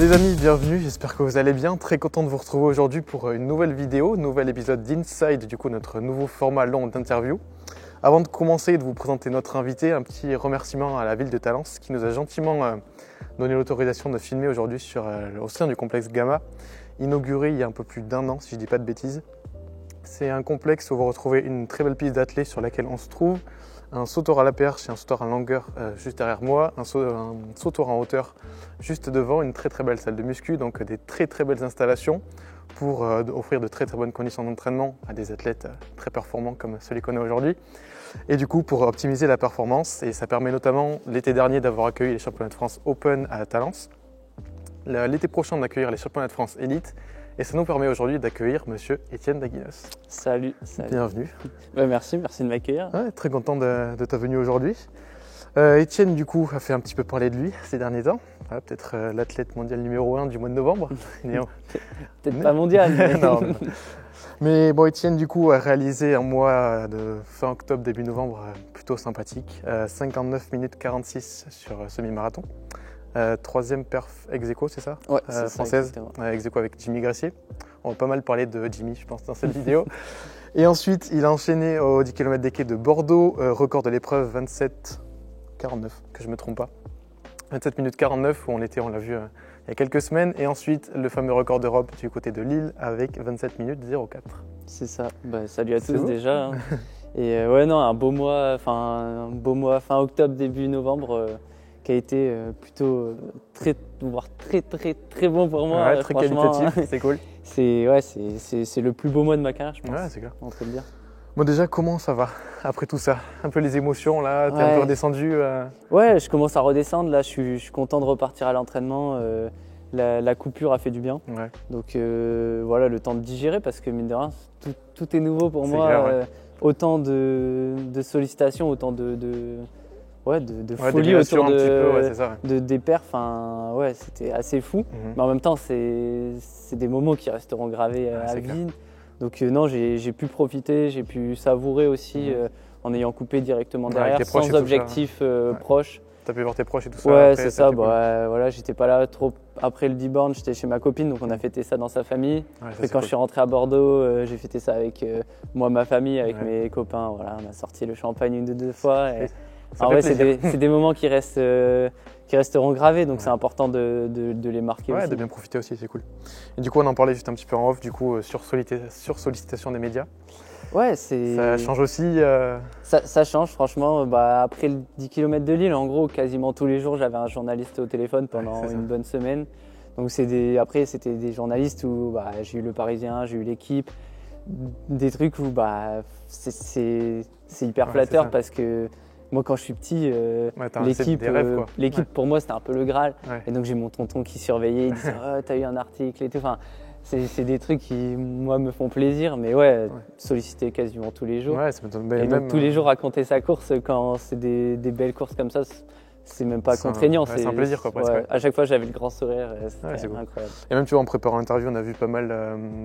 Les amis, bienvenue, j'espère que vous allez bien. Très content de vous retrouver aujourd'hui pour une nouvelle vidéo, nouvel épisode d'Inside, du coup notre nouveau format long d'interview. Avant de commencer et de vous présenter notre invité, un petit remerciement à la ville de Talence qui nous a gentiment donné l'autorisation de filmer aujourd'hui au sein du complexe Gamma, inauguré il y a un peu plus d'1 an si je ne dis pas de bêtises. C'est un complexe où vous retrouvez une très belle piste d'athlée sur laquelle on se trouve, un sautoir à la perche et un sautoir à longueur juste derrière moi, un sautoir en hauteur juste devant, une très belle salle de muscu, donc des très belles installations pour offrir de très bonnes conditions d'entraînement à des athlètes très performants comme celui qu'on a aujourd'hui. Et du coup pour optimiser la performance, et ça permet notamment l'été dernier d'avoir accueilli les championnats de France Open à Talence, l'été prochain d'accueillir les championnats de France Elite, et ça nous permet aujourd'hui d'accueillir monsieur Étienne Daguinos. Salut. Bienvenue. Merci de m'accueillir. Ouais, très content de ta venue aujourd'hui. Étienne du coup a fait un petit peu parler de lui ces derniers temps. Voilà, peut-être l'athlète mondial numéro 1 du mois de novembre. Peut-être pas mondial. Mais... non. Mais bon, Étienne du coup a réalisé un mois de fin octobre, début novembre plutôt sympathique. 59 minutes 46 sur semi-marathon. Troisième perf ex-aequo, c'est ça? Ouais, c'est française, ex-aequo avec Jimmy Gracier. On va pas mal parler de Jimmy, je pense, dans cette vidéo. Et ensuite, il a enchaîné au 10 km des quais de Bordeaux, record de l'épreuve 27,49, que je me trompe pas. 27 minutes 49, où on l'a vu il y a quelques semaines. Et ensuite, le fameux record d'Europe du côté de Lille avec 27 minutes 04. C'est ça. Salut à tous déjà. Hein. Et ouais, non, un beau mois fin octobre, début novembre. Qui a été plutôt voire très bon pour moi. Ouais, très qualitatif, c'est cool. C'est le plus beau mois de ma carrière, je pense. Ouais, c'est clair. On peut le dire. Bon, déjà, comment ça va après tout ça? Un peu les émotions là, t'es un peu redescendu Ouais, je commence à redescendre. Là, je suis content de repartir à l'entraînement. La coupure a fait du bien. Ouais. Donc voilà, le temps de digérer parce que mine de rien, tout est nouveau pour moi. Clair, ouais. Autant de sollicitations, autant de folie autour des perfs, c'était assez fou. Mais en même temps, c'est des moments qui resteront gravés à vie. Donc non, j'ai pu profiter, j'ai pu savourer aussi en ayant coupé directement derrière, sans objectif proche. T'as pu voir tes proches et tout ça? Ouais, c'est ça. Voilà, j'étais pas là trop après le 10 bornes, j'étais chez ma copine, donc on a fêté ça dans sa famille. Ouais, après, quand je suis rentré à Bordeaux, j'ai fêté ça avec moi, ma famille, avec mes copains. Voilà, on a sorti le champagne une ou deux fois. Et... c'est des moments qui resteront gravés, donc c'est important de les marquer aussi. De bien profiter aussi, c'est cool. Et du coup, on en parlait juste un petit peu en off, du coup, sur sollicitation des médias. Ouais, ça change aussi. Ça change, franchement. Après le 10 km de Lille, en gros, quasiment tous les jours, j'avais un journaliste au téléphone pendant une bonne semaine. Donc après, c'était des journalistes où j'ai eu Le Parisien, j'ai eu L'Équipe, des trucs où c'est hyper flatteur parce que moi, quand je suis petit, l'équipe pour moi, c'était un peu le Graal. Ouais. Et donc, j'ai mon tonton qui surveillait, il disait « t'as eu un article et tout ». Enfin, c'est des trucs qui, moi, me font plaisir, mais solliciter quasiment tous les jours. Ouais, et donc, tous les jours, raconter sa course, quand c'est des belles courses comme ça, c'est même pas contraignant. C'est un plaisir, quoi, presque. À chaque fois, j'avais le grand sourire, c'était incroyable. Et même, tu vois, en préparant l'interview, on a vu pas mal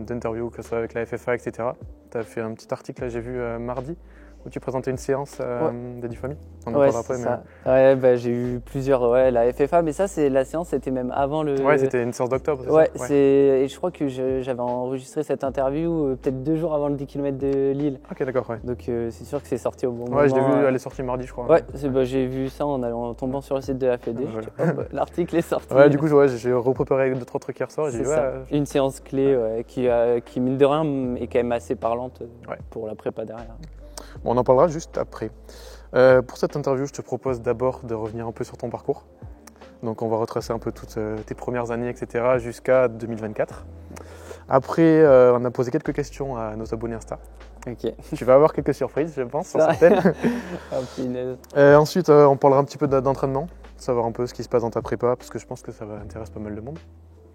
d'interviews, que ce soit avec la FFA, etc. Tu as fait un petit article, là, j'ai vu mardi, où tu présentais une séance des du famille. On en parlera après. Ouais, j'ai eu plusieurs, la FFA, mais ça, la séance, c'était même avant le... Ouais, c'était une séance d'octobre. Et je crois que j'avais enregistré cette interview peut-être 2 jours avant le 10 km de Lille. Ok, d'accord, ouais. Donc c'est sûr que c'est sorti au bon moment. Ouais, je l'ai vu, elle est sortie mardi, je crois. Ouais, j'ai vu ça en tombant sur le site de la Fédé. L'article est sorti. Ouais, du coup, j'ai repréparé 2-3 trucs hier soir. Une séance clé qui, mine de rien, est quand même assez parlante pour la prépa derrière. Bon, on en parlera juste après. Pour cette interview, je te propose d'abord de revenir un peu sur ton parcours. Donc on va retracer un peu toutes tes premières années, etc. jusqu'à 2024. Après, on a posé quelques questions à nos abonnés Insta. Ok. Tu vas avoir quelques surprises, je pense, sur certaines. Ensuite, on parlera un petit peu d'entraînement, savoir un peu ce qui se passe dans ta prépa, parce que je pense que ça intéresse pas mal de monde.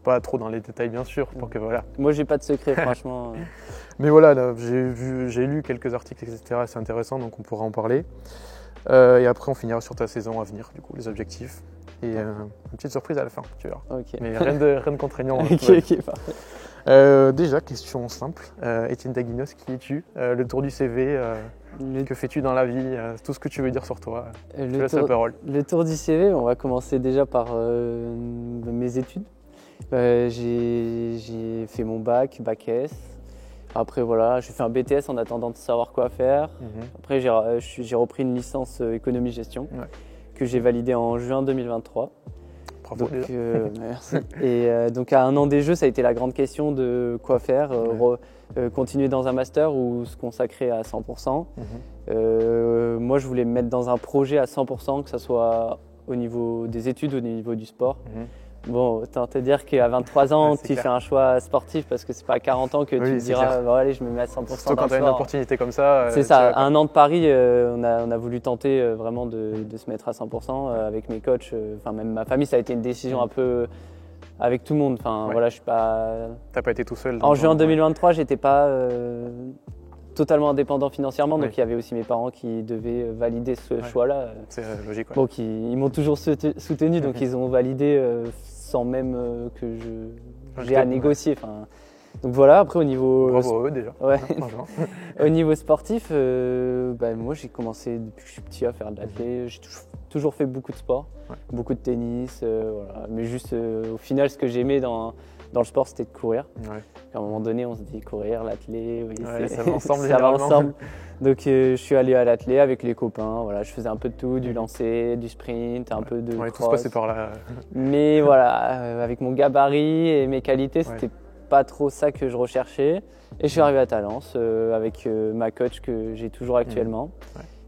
Pas trop dans les détails, bien sûr, pour que voilà. Moi, j'ai pas de secret, franchement. Mais voilà, j'ai lu quelques articles, etc. C'est intéressant, donc on pourra en parler. Et après, on finira sur ta saison à venir, du coup, les objectifs. Et une petite surprise à la fin, tu verras. Okay. Mais rien de contraignant. Ok, parfait. Déjà, question simple. Étienne Daguinos, qui es-tu? Le tour du CV, que fais-tu dans la vie? Tout ce que tu veux dire sur toi. Le tour du CV, on va commencer déjà par mes études. J'ai fait mon bac S. Après voilà, j'ai fait un BTS en attendant de savoir quoi faire. Après j'ai repris une licence économie-gestion que j'ai validée en juin 2023. Bravo donc, déjà. Merci. Et donc à un an des Jeux, ça a été la grande question de quoi faire, continuer dans un master ou se consacrer à 100%. Moi je voulais me mettre dans un projet à 100%, que ce soit au niveau des études, au niveau du sport. Bon, autant te dire qu'à 23 ans, tu fais un choix sportif parce que c'est pas à 40 ans que tu te diras bon, allez, je me mets à 100% Surtout dans quand tu as une opportunité comme ça. C'est ça, à un an de Paris, on a voulu tenter vraiment de se mettre à 100% avec mes coachs. Enfin, même ma famille, ça a été une décision un peu avec tout le monde. Enfin, voilà, je suis pas. T'as pas été tout seul. En juin 2023, j'étais pas totalement indépendant financièrement, donc il y avait aussi mes parents qui devaient valider ce choix-là. C'est logique. Bon, ils m'ont toujours soutenu, donc ils ont validé sans même que j'ai à négocier. Enfin, donc voilà, après au niveau. Bravo à eux déjà. Ouais. Au niveau sportif, moi j'ai commencé depuis que je suis petit à faire de l'athlé. J'ai toujours fait beaucoup de sport, beaucoup de tennis, voilà. Mais juste au final, ce que j'aimais dans le sport, c'était de courir. À un moment donné, on se dit courir, l'athlé, ça va ensemble. Ça va ensemble. Donc je suis allé à l'athlé avec les copains. Voilà, je faisais un peu de tout, du lancer, du sprint, un peu de cross. Tout se passait par là. Mais voilà, avec mon gabarit et mes qualités, c'était pas trop ça que je recherchais. Et je suis arrivé à Talence avec ma coach que j'ai toujours actuellement.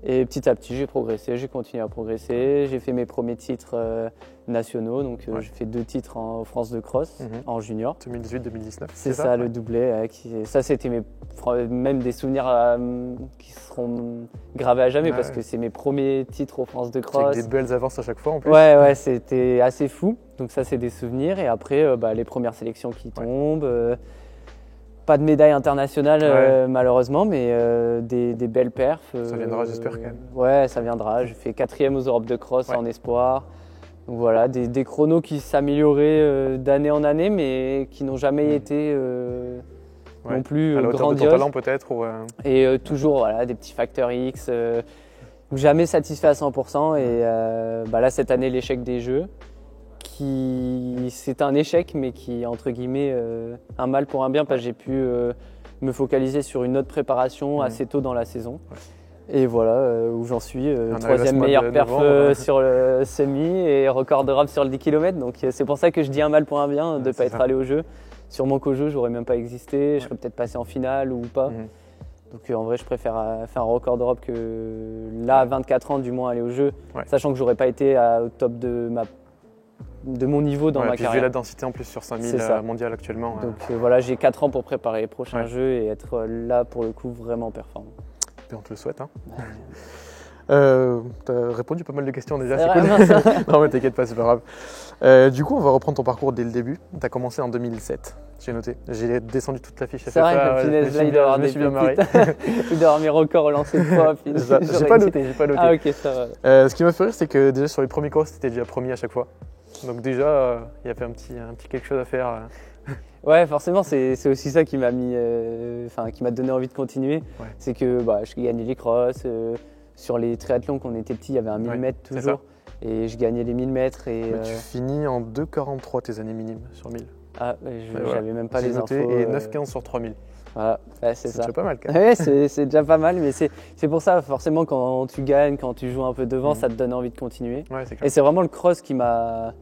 Et petit à petit, j'ai progressé, j'ai continué à progresser. J'ai fait mes premiers titres nationaux. Donc j'ai fait 2 titres en France de cross en junior. 2018-2019. C'est ça, le doublé. Ça, c'était même des souvenirs qui seront gravés à jamais parce que c'est mes premiers titres aux France de cross. Avec des belles avances à chaque fois en plus. Ouais, c'était assez fou. Donc ça, c'est des souvenirs. Et après, les premières sélections qui tombent. Pas de médaille internationale malheureusement, mais des belles perfs. Ça viendra, j'espère quand même. Ouais, ça viendra. J'ai fait 4e aux Europes de cross en espoir. Donc voilà, des chronos qui s'amélioraient d'année en année, mais qui n'ont jamais été non plus à la hauteur grandioses. De ton talent peut-être. Et toujours des petits facteurs X. Jamais satisfait à 100%. Et là, cette année, l'échec des Jeux. C'est un échec, mais qui est entre guillemets un mal pour un bien, parce que j'ai pu me focaliser sur une autre préparation assez tôt dans la saison. Et voilà où j'en suis, 3e meilleure perf sur le semi et record d'Europe sur le 10 km. Donc c'est pour ça que je dis un mal pour un bien de ne pas être allé au jeu. Sûrement qu'au jeu, j'aurais même pas existé, je serais peut-être passé en finale ou pas. Donc en vrai, je préfère faire un record d'Europe que là, à 24 ans, du moins aller au jeu, sachant que j'aurais pas été au top de mon niveau dans ma carrière. Vu la densité en plus sur 5000 mondial actuellement. Donc voilà, j'ai 4 ans pour préparer les prochains jeux et être là pour le coup vraiment performant. Et on te le souhaite. Tu as répondu pas mal de questions déjà. C'est cool. Non mais t'inquiète pas, c'est pas grave. Du coup, on va reprendre ton parcours dès le début. Tu as commencé en 2007, j'ai noté. J'ai descendu toute la fiche. C'est vrai que punaise, là, il doit avoir des pépites. Il doit avoir mes records au lancer de poids. J'ai pas noté. Ah ok, ça va. Ce qui m'a fait rire, c'est que déjà sur les premiers cross, t'étais déjà premier à chaque fois. Donc déjà, il y avait un petit quelque chose à faire. Ouais, forcément, c'est aussi ça qui m'a qui m'a donné envie de continuer. C'est que je gagnais les crosses. Sur les triathlons, quand on était petit, il y avait un 1000 mètres toujours. Et je gagnais les 1000 mètres. Et, tu finis en 2,43 tes années minimes sur 1000. Ah, j'avais même pas les infos. Et 9,15 sur 3000. Voilà, c'est ça. C'est déjà pas mal quand même. Ouais, c'est déjà pas mal, mais c'est pour ça, forcément, quand tu gagnes, quand tu joues un peu devant, ça te donne envie de continuer. Ouais, c'est clair. Et c'est vraiment le cross qui m'a.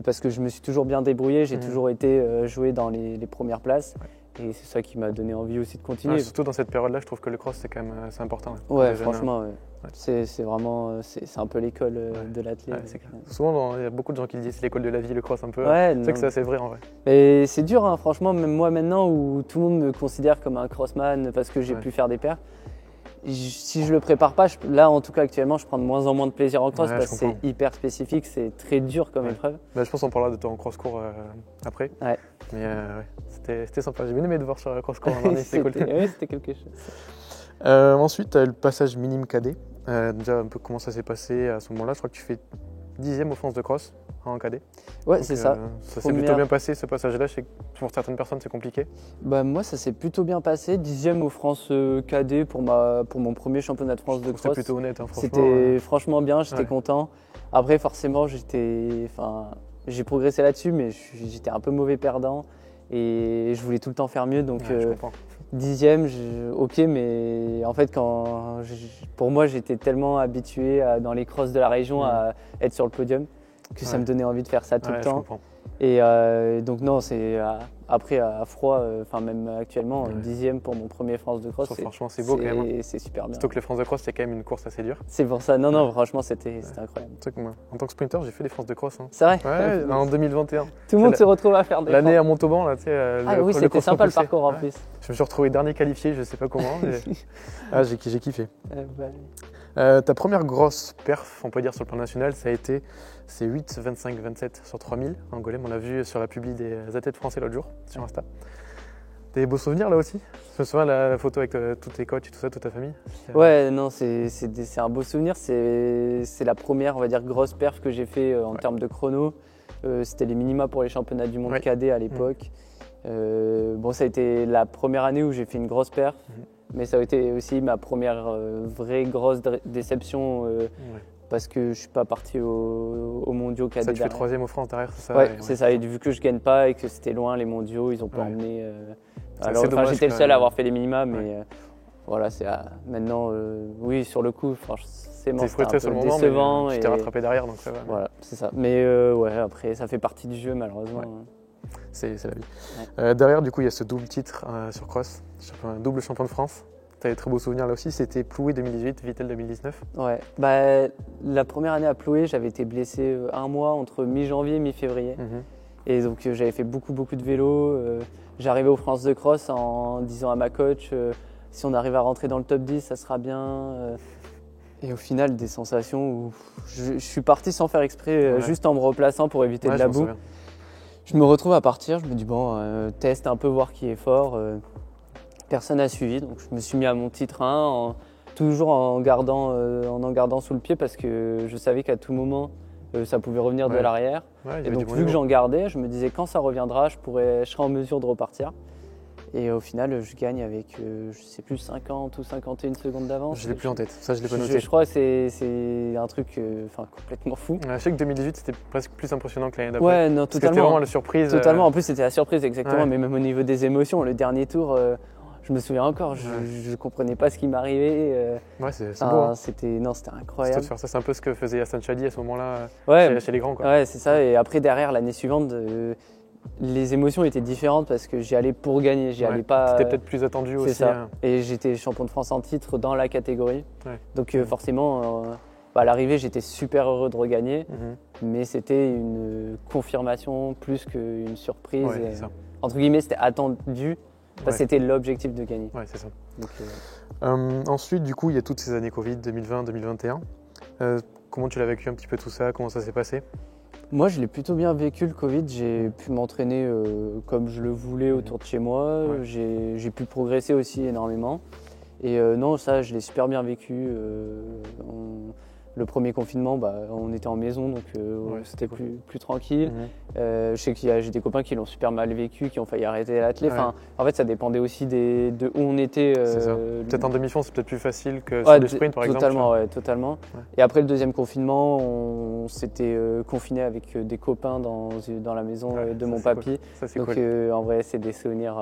Parce que je me suis toujours bien débrouillé, j'ai toujours été joué dans les premières places. Et c'est ça qui m'a donné envie aussi de continuer. Surtout dans cette période-là, je trouve que le cross, c'est quand même important. Ouais, franchement, c'est vraiment, c'est un peu l'école de l'athlète. Ouais, c'est clair. Souvent, il y a beaucoup de gens qui le disent, c'est l'école de la vie, le cross un peu. Ouais, c'est que c'est assez vrai en vrai. Et c'est dur, hein, franchement, même moi maintenant où tout le monde me considère comme un crossman parce que j'ai pu faire des perfs. Si je le prépare pas, là en tout cas actuellement, je prends de moins en moins de plaisir en cross parce que c'est hyper spécifique, c'est très dur comme épreuve. Je pense qu'on parlera de toi en cross-court après. Ouais. Mais c'était sympa, j'ai bien aimé de voir sur la cross-court. C'était cool. Oui, c'était quelque chose. Ensuite, tu as le passage minime cadet. Déjà un peu comment ça s'est passé à ce moment-là. Je crois que tu fais 10e aux France de cross en cadet. Ouais, c'est ça. Ça s'est plutôt bien passé ce passage-là. Je sais que pour certaines personnes c'est compliqué. Moi ça s'est plutôt bien passé. 10e aux France cadet pour mon premier championnat de France de cross. C'était plutôt honnête, hein, franchement. C'était franchement bien, j'étais content. Après forcément j'ai progressé là-dessus, mais j'étais un peu mauvais perdant et je voulais tout le temps faire mieux. Donc, je comprends. 10e, ok, mais en fait, pour moi, j'étais tellement habitué dans les crosses de la région à être sur le podium que ça me donnait envie de faire ça tout le temps. Et donc non, c'est après à froid, enfin même actuellement, 10e pour mon premier France de cross. Franchement, c'est beau quand même. C'est super bien. Surtout que les France de cross, c'est quand même une course assez dure. C'est pour ça. Non, franchement, c'était incroyable. C'est vrai que moi, en tant que sprinter, j'ai fait des France de cross. Hein. C'est vrai. Ouais, en 2021. Tout le monde se retrouve à faire des l'année à Montauban, là, tu sais. Oui, c'était sympa le parcours en plus. Je me suis retrouvé dernier qualifié, je sais pas comment. Mais... j'ai kiffé. Ta première grosse perf, on peut dire, sur le plan national, c'est 8, 25, 27 sur 3000. Angoulême, on l'a vu sur la publi des athlètes français l'autre jour, sur Insta. T'as des beaux souvenirs là aussi? Je me souviens la photo avec tous tes coachs et tout ça, toute ta famille. Ouais, non, c'est un beau souvenir. C'est la première, on va dire, grosse perf que j'ai fait en termes de chrono. C'était les minima pour les championnats du monde cadet à l'époque. Bon, ça a été la première année où j'ai fait une grosse perf. Mais ça a été aussi ma première vraie grosse déception parce que je ne suis pas parti au mondiaux cadet. Ça, tu fais 3e au France derrière, c'est ça? Ouais, c'est ça. Et vu que je ne gagne pas et que c'était loin les mondiaux, ils n'ont pas emmené. Alors, j'étais le seul à avoir fait les minima, mais voilà, c'est maintenant, oui, sur le coup, forcément, c'était un peu décevant. Tu t'es rattrapé derrière, donc ça va. Voilà, c'est ça. Mais ouais, après, ça fait partie du jeu, malheureusement. C'est la vie. Derrière, du coup, il y a ce double titre sur cross, double champion de France. Tu as des très beaux souvenirs là aussi, c'était Ploué 2018, Vittel 2019. Ouais, bah, la première année à Ploué, j'avais été blessé un mois entre mi-janvier et mi-février. Et donc j'avais fait beaucoup de vélo. J'arrivais aux France de cross en disant à ma coach si on arrive à rentrer dans le top 10, ça sera bien. Et au final, des sensations où je suis parti sans faire exprès, juste en me replaçant pour éviter de la boue. Je me retrouve à partir, je me dis bon, teste un peu, voir qui est fort. Personne n'a suivi, donc je me suis mis à mon titre 1, toujours en en gardant sous le pied parce que je savais qu'à tout moment, ça pouvait revenir de l'arrière. Et donc vu que j'en gardais, je me disais quand ça reviendra, je serai en mesure de repartir. Et au final, je gagne avec, je sais plus, 50 ou 51 secondes d'avance. Je l'ai plus en tête, ça je l'ai pas noté. Je crois que c'est un truc complètement fou. Je sais que 2018, c'était presque plus impressionnant que l'année d'après. Ouais, non, totalement. C'était vraiment la surprise. Totalement, en plus c'était la surprise, exactement. Mais même au niveau des émotions, le dernier tour, je me souviens encore, je comprenais pas ce qui m'arrivait. C'est beau. Hein. C'était incroyable. Ça, c'est un peu ce que faisait Hassan Chadi à ce moment-là chez les grands. Quoi. Ouais, c'est ça. Et après, derrière, l'année suivante, les émotions étaient différentes parce que j'y allais pour gagner. J'y allais pas. C'était peut-être plus attendu aussi. C'est ça. Et j'étais champion de France en titre dans la catégorie. Donc forcément, à l'arrivée, j'étais super heureux de regagner. Mais c'était une confirmation plus qu'une surprise. Entre guillemets, c'était attendu. C'était l'objectif de gagner. Ouais, c'est ça. Donc, ensuite, du coup, il y a toutes ces années Covid, 2020, 2021. Comment tu l'as vécu un petit peu tout ça? Comment ça s'est passé? Moi, je l'ai plutôt bien vécu le Covid. J'ai pu m'entraîner comme je le voulais autour de chez moi. J'ai pu progresser aussi énormément. Et non, ça, je l'ai super bien vécu. Le premier confinement, on était en maison, donc c'était plus tranquille. Je sais que j'ai des copains qui l'ont super mal vécu, qui ont failli arrêter l'athlé. En fait, ça dépendait aussi de où on était. Peut-être en demi-fond, c'est peut-être plus facile que sur le sprint, par exemple. Totalement. Et après le deuxième confinement, on s'était confiné avec des copains dans la maison de mon papy. Donc en vrai, c'est des souvenirs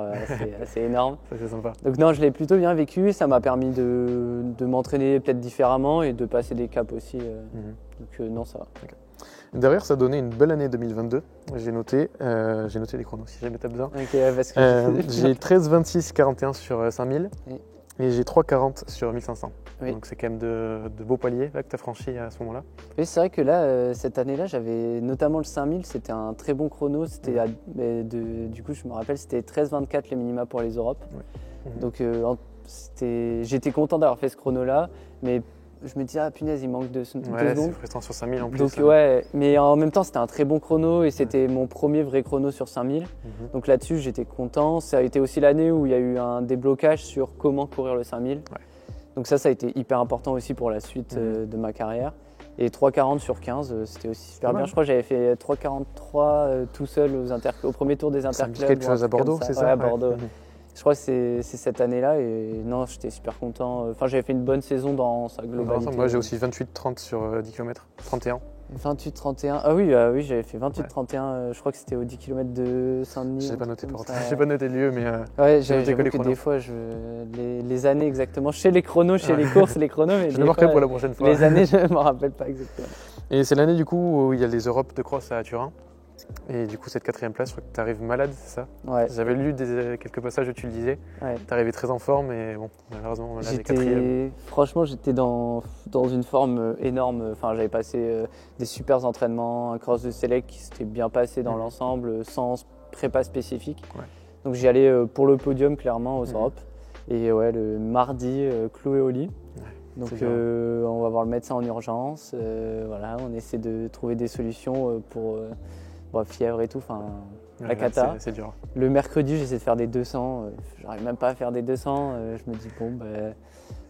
assez énormes. Ça, c'est sympa. Donc non, je l'ai plutôt bien vécu. Ça m'a permis de m'entraîner peut-être différemment et de passer des caps aussi. Donc non, ça va. Okay. Derrière, ça a donné une belle année 2022. J'ai noté les chronos si jamais tu as besoin. Parce que j'ai 13, 26, 41 sur 5000 et j'ai 3, 40 sur 1500. Donc c'est quand même de beaux paliers là, que tu as franchi à ce moment-là. Oui, c'est vrai que là, cette année-là, j'avais notamment le 5000, c'était un très bon chrono. C'était du coup, je me rappelle, c'était 13, 24 les minima pour les Europes. Donc j'étais content d'avoir fait ce chrono-là, mais je me disais, punaise, il manque 2 secondes. C'est frustrant sur 5000 en plus. Donc mais en même temps, c'était un très bon chrono et c'était mon premier vrai chrono sur 5000. Donc là-dessus, j'étais content. Ça a été aussi l'année où il y a eu un déblocage sur comment courir le 5000. Donc ça a été hyper important aussi pour la suite de ma carrière. Et 3,40 sur 15, c'était aussi super bien. Je crois que j'avais fait 3,43 tout seul au premier tour des interclubs. C'est quelque chose à Bordeaux, c'est ça? À Bordeaux. Je crois que c'est cette année-là et non, j'étais super content. Enfin, j'avais fait une bonne saison dans sa globalité. Moi, j'ai aussi 28-30 sur 10 km, 31. 28-31. Ah oui, j'avais fait 28-31. Je crois que c'était au 10 km de Saint-Denis. J'ai pas noté j'ai pas noté le lieu, mais ouais, j'avoue que des fois, les années exactement. Je sais les chronos, je sais les courses, les chronos, mais je le marquerai pour la prochaine fois. Les années, je me rappelle pas exactement. Et c'est l'année du coup où il y a les Europes de cross à Turin. Et du coup, cette 4e place, je crois que tu arrives malade, c'est ça? Ouais. J'avais lu quelques passages où tu le disais. Ouais. Tu arrivais très en forme, et bon, malheureusement, là, les 4e. Franchement, j'étais dans une forme énorme. Enfin, j'avais passé des super entraînements, un cross de select qui s'était bien passé dans l'ensemble, sans prépa spécifique. Ouais. Donc, j'y allais pour le podium, clairement, aux Europes. Et ouais, le mardi, cloué au lit. Ouais, donc, on va voir le médecin en urgence. Voilà, on essaie de trouver des solutions pour. Fièvre et tout, la cata. C'est dur. Le mercredi, j'essaie de faire des 200, j'arrive même pas à faire des 200. Je me dis, bon,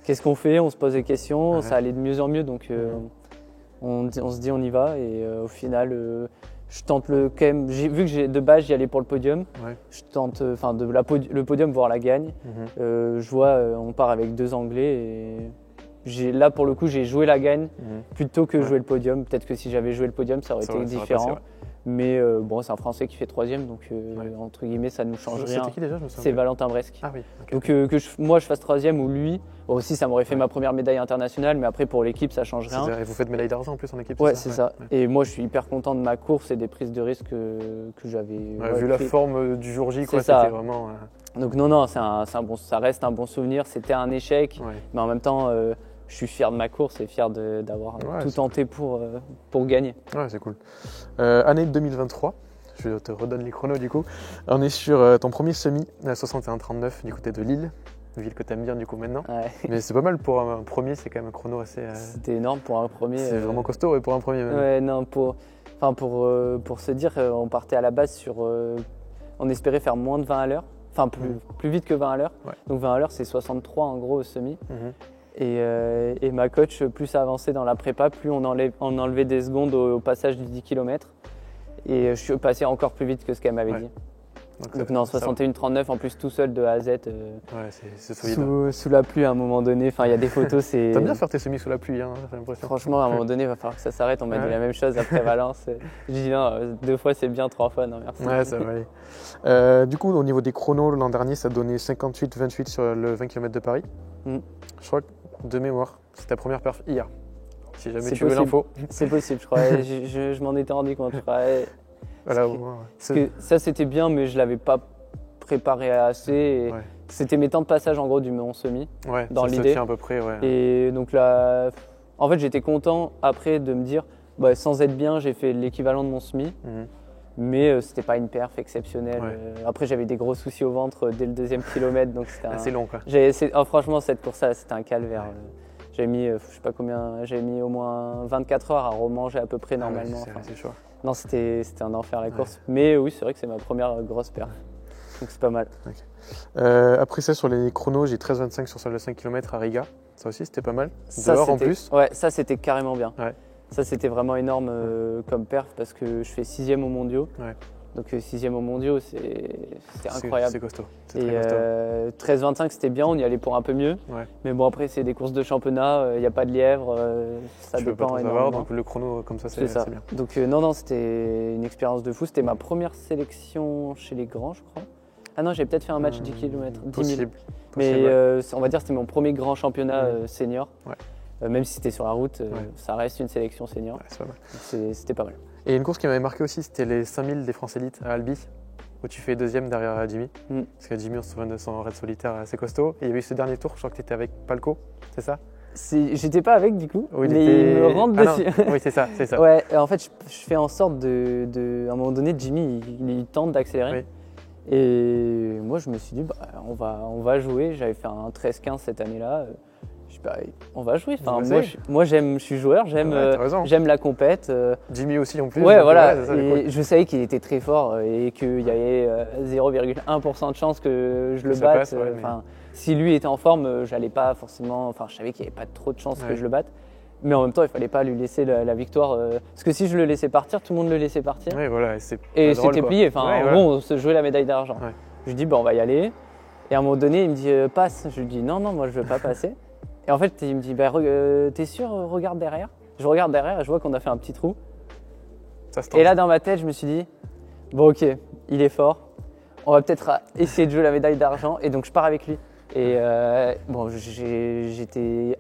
qu'est-ce qu'on fait? On se pose des questions, ça allait de mieux en mieux, donc on se dit on y va. Et au final, je tente quand même, vu que de base j'y allais pour le podium, je tente le podium, voire la gagne. Je vois, on part avec 2 Anglais et là pour le coup j'ai joué la gagne plutôt que jouer le podium. Peut-être que si j'avais joué le podium ça aurait été différent. Mais bon, c'est un Français qui fait 3e, donc entre guillemets, ça ne nous change rien. C'était qui déjà? C'est Valentin Bresque. Ah oui. Okay. Donc moi je fasse 3e ou lui, aussi ça m'aurait fait ma première médaille internationale, mais après pour l'équipe ça change rien. Et vous faites médaille d'argent en plus en équipe? Ouais, c'est ça. Et moi je suis hyper content de ma course et des prises de risque que j'avais. Vu la forme du jour J, quoi, c'était vraiment. Donc non, ça reste un bon souvenir. C'était un échec, mais en même temps. Je suis fier de ma course et fier d'avoir tout tenté pour gagner. Ouais, c'est cool. Année 2023, je te redonne les chronos du coup. On est sur ton premier semi à 61-39 du côté de Lille, ville que tu aimes bien du coup maintenant. Ouais. Mais c'est pas mal pour un premier, c'est quand même un chrono assez. C'était énorme pour un premier. C'est vraiment costaud pour un premier. Même. Ouais, non, pour se dire, on partait à la base sur. On espérait faire moins de 20 à l'heure, enfin plus vite que 20 à l'heure. Ouais. Donc 20 à l'heure, c'est 63 en gros au semi. Et ma coach, plus ça avançait dans la prépa, plus on enlevait des secondes au passage du 10 km. Et je suis passé encore plus vite que ce qu'elle m'avait dit. Donc non, 61-39 en plus tout seul de A à Z. Ouais, c'est solide. Sous la pluie à un moment donné. Enfin, il y a des photos. T'aimes bien faire tes semis sous la pluie, hein, j'ai l'impression. Franchement, à un moment donné, il va falloir que ça s'arrête. On m'a dit la même chose après Valence. Je dis non, 2 fois c'est bien, 3 fois non, merci. Ouais, ça va aller. Du coup, au niveau des chronos, l'an dernier, ça donnait 58-28 sur le 20 km de Paris. Je crois que de mémoire, c'est ta première perf hier. Si jamais tu veux l'info. C'est possible, je crois. je m'en étais rendu compte. Voilà, parce que ça c'était bien, mais je l'avais pas préparé assez. C'était mes temps de passage en gros du Mont Semi. Ouais, dans l'idée. Ça se tient à peu près, ouais. Et donc là, en fait, j'étais content après de me dire, sans être bien, j'ai fait l'équivalent de mon semi. Mais c'était pas une perf exceptionnelle. Après, j'avais des gros soucis au ventre dès le 2e kilomètre, donc c'était assez long, quoi. Franchement, cette course-là, c'était un calvaire. J'avais mis, je sais pas combien, j'avais mis au moins 24 heures à remanger à peu près normalement. C'est chaud. Non, c'était un enfer la course. Mais oui, c'est vrai que c'est ma première grosse perf. Donc c'est pas mal. Après ça, sur les chronos, j'ai 13-25 sur le 5 km à Riga. Ça aussi, c'était pas mal. Dehors en plus. Ouais, ça c'était carrément bien. Ça c'était vraiment énorme comme perf parce que je fais 6e aux mondiaux. Donc 6e aux mondiaux, c'est incroyable. C'est costaud. Et 13-25 c'était bien, on y allait pour un peu mieux. Mais bon après c'est des courses de championnat, il n'y a pas de lièvre, ça tu dépend peux pas énormément. donc le chrono comme ça c'est bien. Donc non, c'était une expérience de fou. C'était ma première sélection chez les grands je crois. Ah non, j'ai peut-être fait un match 10 km, 10 000. Mais on va dire que c'était mon premier grand championnat senior. Même si c'était sur la route, ça reste une sélection senior. C'était pas mal. Et une course qui m'avait marqué aussi, c'était les 5000 des France Elite à Albi, où tu fais 2e derrière Jimmy. Parce que Jimmy, on se souvient de son raid solitaire assez costaud. Et il y avait eu ce dernier tour, je crois que tu étais avec Palco, c'est ça? J'étais pas avec du coup, mais il me rentre dessus. Oui, c'est ça. Ouais, en fait, je fais en sorte à un moment donné, Jimmy, il tente d'accélérer. Et moi, je me suis dit, on va jouer. J'avais fait un 13-15 cette année-là. On va jouer. Enfin, moi, je suis joueur, j'aime la compète. Jimmy aussi en plus. Ouais, voilà. Et je savais qu'il était très fort et qu'il y avait 0,1% de chance que je le batte. Si lui était en forme, j'allais pas forcément. Enfin, je savais qu'il n'y avait pas trop de chances que je le batte. Mais en même temps, il fallait pas lui laisser la victoire. Parce que si je le laissais partir, tout le monde le laissait partir. Ouais, voilà, et c'était plié. Enfin, on se jouait la médaille d'argent. Je lui dis, on va y aller. Et à un moment donné, il me dit, passe. Je lui dis, non, moi, je veux pas passer. Et en fait, il me dit, t'es sûr, regarde derrière. Je regarde derrière et je vois qu'on a fait un petit trou. Ça se tente. Et là, dans ma tête, je me suis dit, bon, ok, il est fort. On va peut-être essayer de jouer la médaille d'argent. Et donc, je pars avec lui. Et bon, j'étais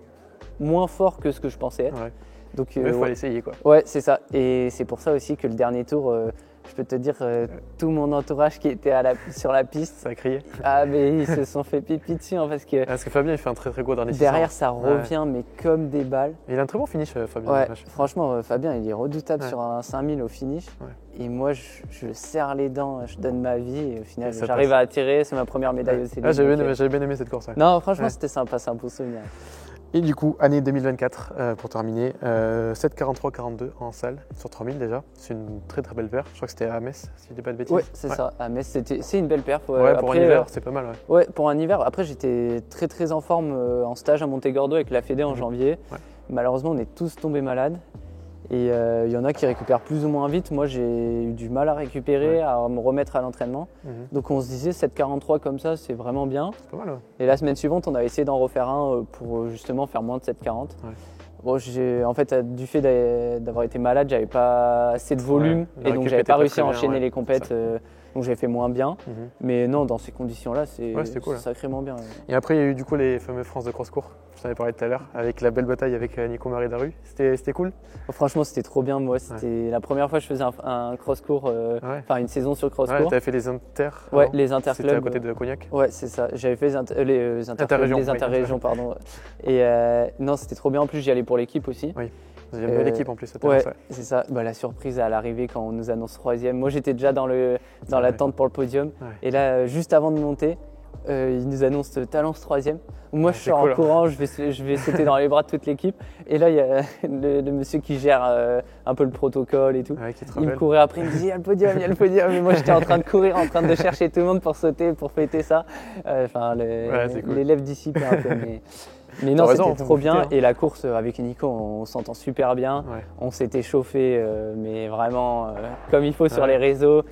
moins fort que ce que je pensais être. Ouais. Donc, Mais il faut essayer, quoi. Ouais, c'est ça. Et c'est pour ça aussi que le dernier tour, je peux te dire, tout mon entourage qui était sur la piste, Ça a crié. ah, mais ils se sont fait pipi dessus hein, parce que Fabien, il fait un très très gros dernier 600. derrière, ça revient, mais comme des balles. Il a un très bon finish, Fabien. Ouais, franchement, Fabien, il est redoutable Ouais. sur un 5000 au finish. Ouais. Et moi, je le serre les dents, je donne ma vie. Et au final, Et ça j'arrive passe. à attirer. C'est ma première médaille au Céline. J'avais bien aimé cette course. Ouais. Non, franchement, Ouais. c'était sympa, c'est un beau souvenir. Et du coup, année 2024, pour terminer, 7,43,42 en salle, sur 3000 déjà. C'est une très très belle paire. Je crois que c'était à Metz, si je dis pas de bêtises. Ouais, c'est ça. À Metz, c'est une belle perf. Ouais, pour un Après, hiver, c'est pas mal. Ouais. Ouais, pour un hiver. Après, j'étais très très en forme en stage à Montegordo avec la Fédé en janvier. Ouais. Malheureusement, on est tous tombés malades. Et il y en a qui récupèrent plus ou moins vite. Moi, j'ai eu du mal à récupérer, à me remettre à l'entraînement. Donc, on se disait 7,43 comme ça, c'est vraiment bien. C'est pas mal, ouais. Et la semaine suivante, on a essayé d'en refaire un pour justement faire moins de 7,40. Ouais. Bon, en fait, du fait d'avoir été malade, j'avais pas assez de volume Ouais, et donc récup j'avais était pas pas réussi très à bien, enchaîner ouais, les compètes. Donc j'avais fait moins bien. Mais non, dans ces conditions-là, c'est Ouais, c'était cool, hein. sacrément bien. Et après, il y a eu du coup les fameux France de cross-court. Je t'en avais parlé tout à l'heure, avec la belle bataille avec Nico Marie Daru. C'était cool. Franchement, c'était trop bien. Moi, c'était la première fois que je faisais un cross-court, enfin une saison sur Ouais, cross-court. t'avais fait les inters. Ouais, avant. les interclubs. C'était à côté de Cognac. Ouais, c'est ça. J'avais fait les Interrégions, les interrégions, pardon. Et non, c'était trop bien. En plus, j'y allais pour l'équipe aussi. Oui. Vous avez une belle équipe en plus. Ouais, c'est ça. Bah, la surprise à l'arrivée quand on nous annonce 3e. Moi, j'étais déjà dans l'attente pour le podium. Ouais. Et là, juste avant de monter, ils nous annoncent Talence 3e. Moi, je sors en courant, je vais sauter dans les bras de toute l'équipe. Et là, il y a le monsieur qui gère un peu le protocole et tout. Ouais, il me courait après, il me dit il y a le podium, il y a le podium. Et moi, j'étais en train de courir, en train de chercher tout le monde pour sauter, pour fêter ça. Enfin, l'élève dissipé un peu. Mais non, c'était trop bien. Et la course avec Nico, on s'entend super bien. Ouais. On s'était chauffé, mais vraiment comme il faut sur les réseaux.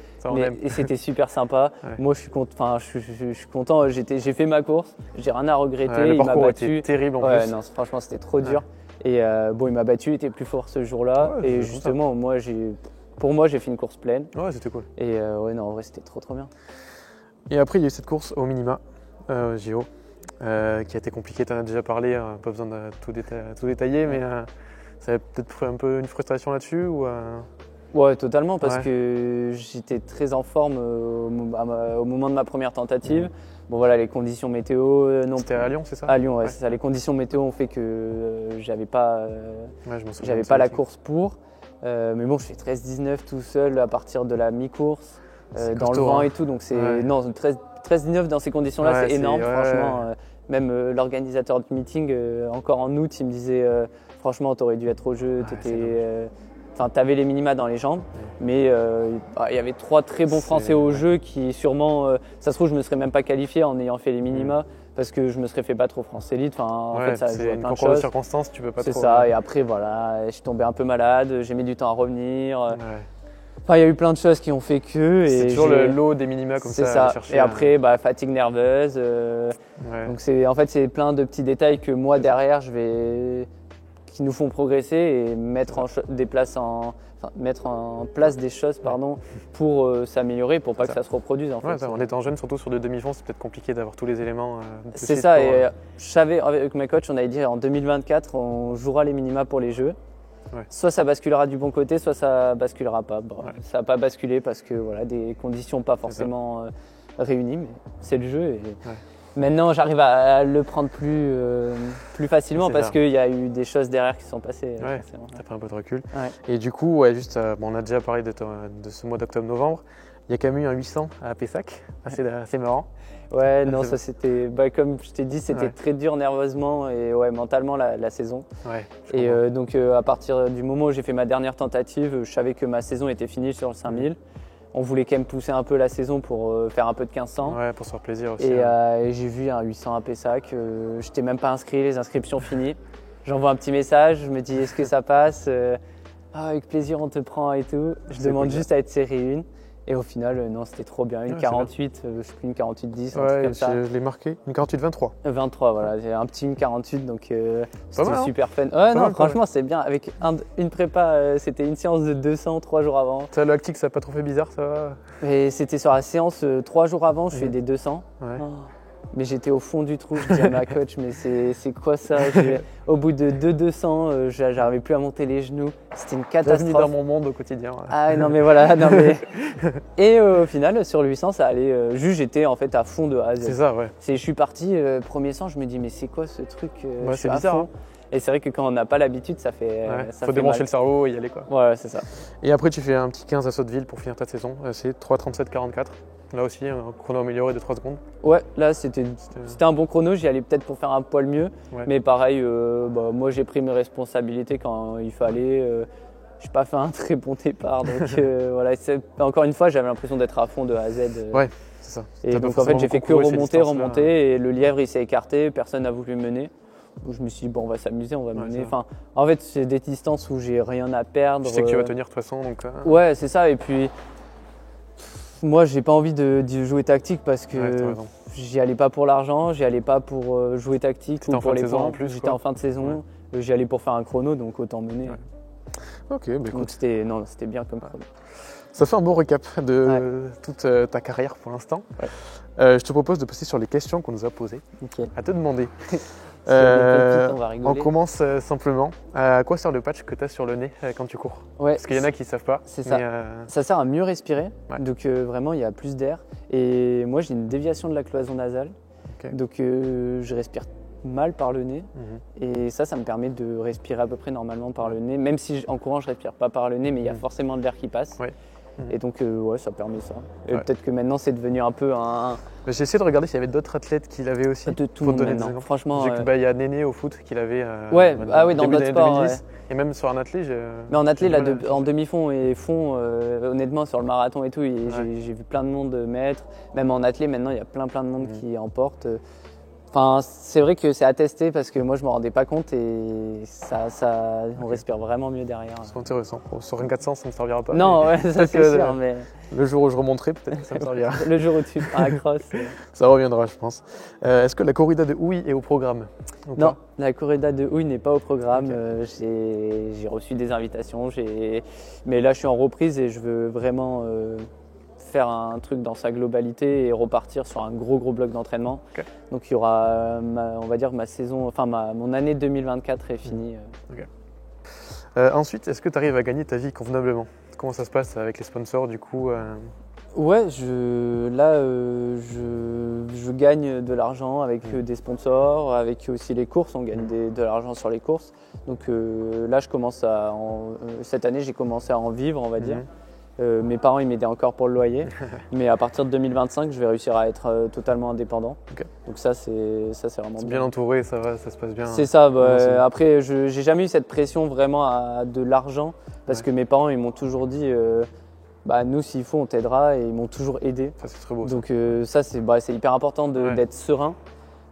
Et c'était super sympa. Ouais. Moi, je suis content. J'ai fait ma course. J'ai rien à regretter. Le il m'a battu. Était terrible en plus. Non, franchement, c'était trop dur. Et bon, il m'a battu. Il était plus fort ce jour-là. Ouais, et justement, pour moi, j'ai fait une course pleine. Ouais, c'était cool. Et ouais, non, en vrai, c'était trop bien. Et après, il y a eu cette course au minima, JO. Qui a été compliqué, tu en as déjà parlé, pas besoin de tout détailler, mais ça avait peut-être un peu une frustration là-dessus ou Ouais, totalement, parce que j'étais très en forme au moment de ma première tentative. Bon voilà, les conditions météo... C'était à Lyon, c'est ça? À Lyon, ouais, c'est ça. Les conditions météo ont fait que j'avais pas la course pour. Mais bon, je fais 13-19 tout seul à partir de la mi-course, dans le vent et tout, donc c'est... Non, 13-19 dans ces conditions-là, c'est énorme, franchement. Même l'organisateur du meeting, encore en août, il me disait franchement, tu aurais dû être au jeu, tu avais les minima dans les jambes, mais il y avait 3 très bons Français au jeu qui sûrement, ça se trouve, je ne me serais même pas qualifié en ayant fait les minima parce que je me serais fait battre au France Elite. En fait, ça c'est une concours de circonstances, tu peux pas trop. C'est ça, et après, voilà, je suis tombé un peu malade, j'ai mis du temps à revenir. Enfin, il y a eu plein de choses qui ont fait que. C'est toujours le lot des minima comme ça. C'est ça. Et après, fatigue nerveuse. Donc en fait, c'est plein de petits détails que moi derrière, qui nous font progresser et mettre en place des choses, pour s'améliorer, pour pas que ça se reproduise. En étant jeune, surtout sur des demi-fonds, c'est peut-être compliqué d'avoir tous les éléments. C'est ça. Et je savais avec mes coachs, on avait dit en 2024, on jouera les minima pour les Jeux. Ouais. Soit ça basculera du bon côté, soit ça basculera pas. Bon, ça n'a pas basculé parce que voilà, des conditions pas forcément réunies, mais c'est le jeu. Et maintenant, j'arrive à le prendre plus facilement parce qu'il y a eu des choses derrière qui sont passées. Ouais, t'as pris un peu de recul. Ouais. Et du coup, on a déjà parlé de ce mois d'octobre-novembre. Il y a quand même eu un 800 à Pessac, assez marrant. Ouais, non, ça c'était, comme je t'ai dit, c'était très dur nerveusement et mentalement la saison. Ouais, et donc à partir du moment où j'ai fait ma dernière tentative, je savais que ma saison était finie sur le 5000. On voulait quand même pousser un peu la saison pour faire un peu de 1500. Ouais, pour se faire plaisir aussi. Et j'ai vu un 800 à Pessac. Je n'étais même pas inscrit, les inscriptions finies. J'envoie un petit message, je me dis est-ce que ça passe? Avec plaisir, on te prend et tout. Je demande juste à être série 1. Et au final, non, c'était trop bien. Une Ouais, 48, je sais plus, une 48-10, un truc Ouais, comme ça. je l'ai marqué. Une 48-23. 23, voilà, j'ai un petit 1,48, donc c'était mal, hein. super fun. Ouais, non, mal, franchement, c'est bien. Avec une prépa, c'était une séance de 200 3 jours avant. Ça, le lactique, ça n'a pas trop fait bizarre, ça va? Et c'était sur la séance 3 jours avant, je fais des 200. Ouais. Oh. Mais j'étais au fond du trou, je dis à ma coach, mais c'est quoi ça? Au bout de 200, j'arrivais plus à monter les genoux. C'était une Bienvenue catastrophe. dans mon monde au quotidien. Ouais. Ah non mais voilà, non mais... Et au final, sur le 800, ça allait. Juste, j'étais en fait à fond de A à Z. C'est ça, ouais. Je suis parti, premier 100, je me dis, mais c'est quoi ce truc? Je suis c'est à bizarre. fond. Et c'est vrai que quand on n'a pas l'habitude, ça fait. Ouais, Ça faut fait débrancher mal. le cerveau et y aller, quoi. Ouais, c'est ça. Et après, tu fais un petit 15 à Sotteville pour finir ta saison. C'est 3:37:44. Là aussi, un chrono amélioré de 3 secondes. Ouais, là, c'était un bon chrono. J'y allais peut-être pour faire un poil mieux. Ouais. Mais pareil, moi, j'ai pris mes responsabilités quand il fallait. Je n'ai pas fait un très bon départ. Donc voilà, encore une fois, j'avais l'impression d'être à fond de A à Z. Ouais, c'est ça. Et T'as donc pas en fait, j'ai fait que forcément couru ces remonter. Et le lièvre, il s'est écarté. Personne n'a voulu mener. Donc, je me suis dit, bon, on va s'amuser, on va mener. Enfin, en fait, c'est des distances où j'ai rien à perdre. Tu sais que tu vas tenir de toute façon. Donc, Ouais, c'est ça. Et puis, moi, j'ai pas envie de jouer tactique parce que j'y allais pas pour l'argent, j'y allais pas pour jouer tactique ou pour les points. J'étais en fin de saison, j'y allais pour faire un chrono, donc autant mener. Ouais. Ok, bah écoute. Donc c'était bien comme chrono. Ça fait un bon récap de toute ta carrière pour l'instant. Ouais. Je te propose de passer sur les questions qu'on nous a posées. Nickel. À te demander. Si y a des pépites, on va On rigoler. commence simplement. À quoi sert le patch que tu as sur le nez quand tu cours? Ouais, Parce qu'il y en a qui ne savent pas. c'est ça. Mais, Ça sert à mieux respirer, Ouais. donc vraiment il y a plus d'air. Et moi j'ai une déviation de la cloison nasale, Ok. donc je respire mal par le nez. Mhm. Et ça me permet de respirer à peu près normalement par le nez, même si en courant je respire pas par le nez, mais il y a forcément de l'air qui passe. Ouais. Et donc ouais, ça permet ça. Et Ouais. peut-être que maintenant c'est devenu un peu un J'ai essayé de regarder s'il y avait d'autres athlètes qui l'avaient aussi. de tout Faut le monde te donner des maintenant. exemples. Franchement, Il y a Néné au foot qui l'avait. Ouais, dans dans début d'autres d'année sports. 2010. Et même sur un athlète, Mais en athlète, j'ai là, du mal à- en demi-fond et fond, honnêtement, sur le marathon et tout, j'ai vu plein de monde mettre. Même en athlète, maintenant, il y a plein de monde qui emportent. Enfin, c'est vrai que c'est à tester parce que moi, je ne me rendais pas compte et on respire vraiment mieux derrière. C'est intéressant. Sur un 400, ça ne me servira pas. Non, mais ouais, ça peut-être c'est que sûr, mais Le jour où je remonterai, peut-être que ça me servira. le jour où tu feras un cross. Ça reviendra, je pense. Est-ce que la corrida de Houille est au programme ou Non, pas? la corrida de Houille n'est pas au programme. J'ai reçu des invitations, mais là je suis en reprise et je veux vraiment faire un truc dans sa globalité et repartir sur un gros bloc d'entraînement. Ok. Donc il y aura, on va dire ma saison, enfin mon année 2024 est finie. Ensuite, est-ce que tu arrives à gagner ta vie convenablement? Comment ça se passe avec les sponsors du coup Ouais, je gagne de l'argent avec des sponsors, avec aussi les courses, on gagne de l'argent sur les courses. Donc là, cette année, j'ai commencé à en vivre, on va dire. Mes parents, ils m'aidaient encore pour le loyer, mais à partir de 2025, je vais réussir à être totalement indépendant. Ok. Donc ça, c'est vraiment C'est bien. bien entouré, ça va, ça se passe bien. C'est ça. c'est- Après, j'ai jamais eu cette pression vraiment de l'argent, parce que mes parents, ils m'ont toujours dit, nous, s'il faut, on t'aidera, et ils m'ont toujours aidé. Ça, c'est très beau. Ça. Donc ça, c'est hyper important d'être serein.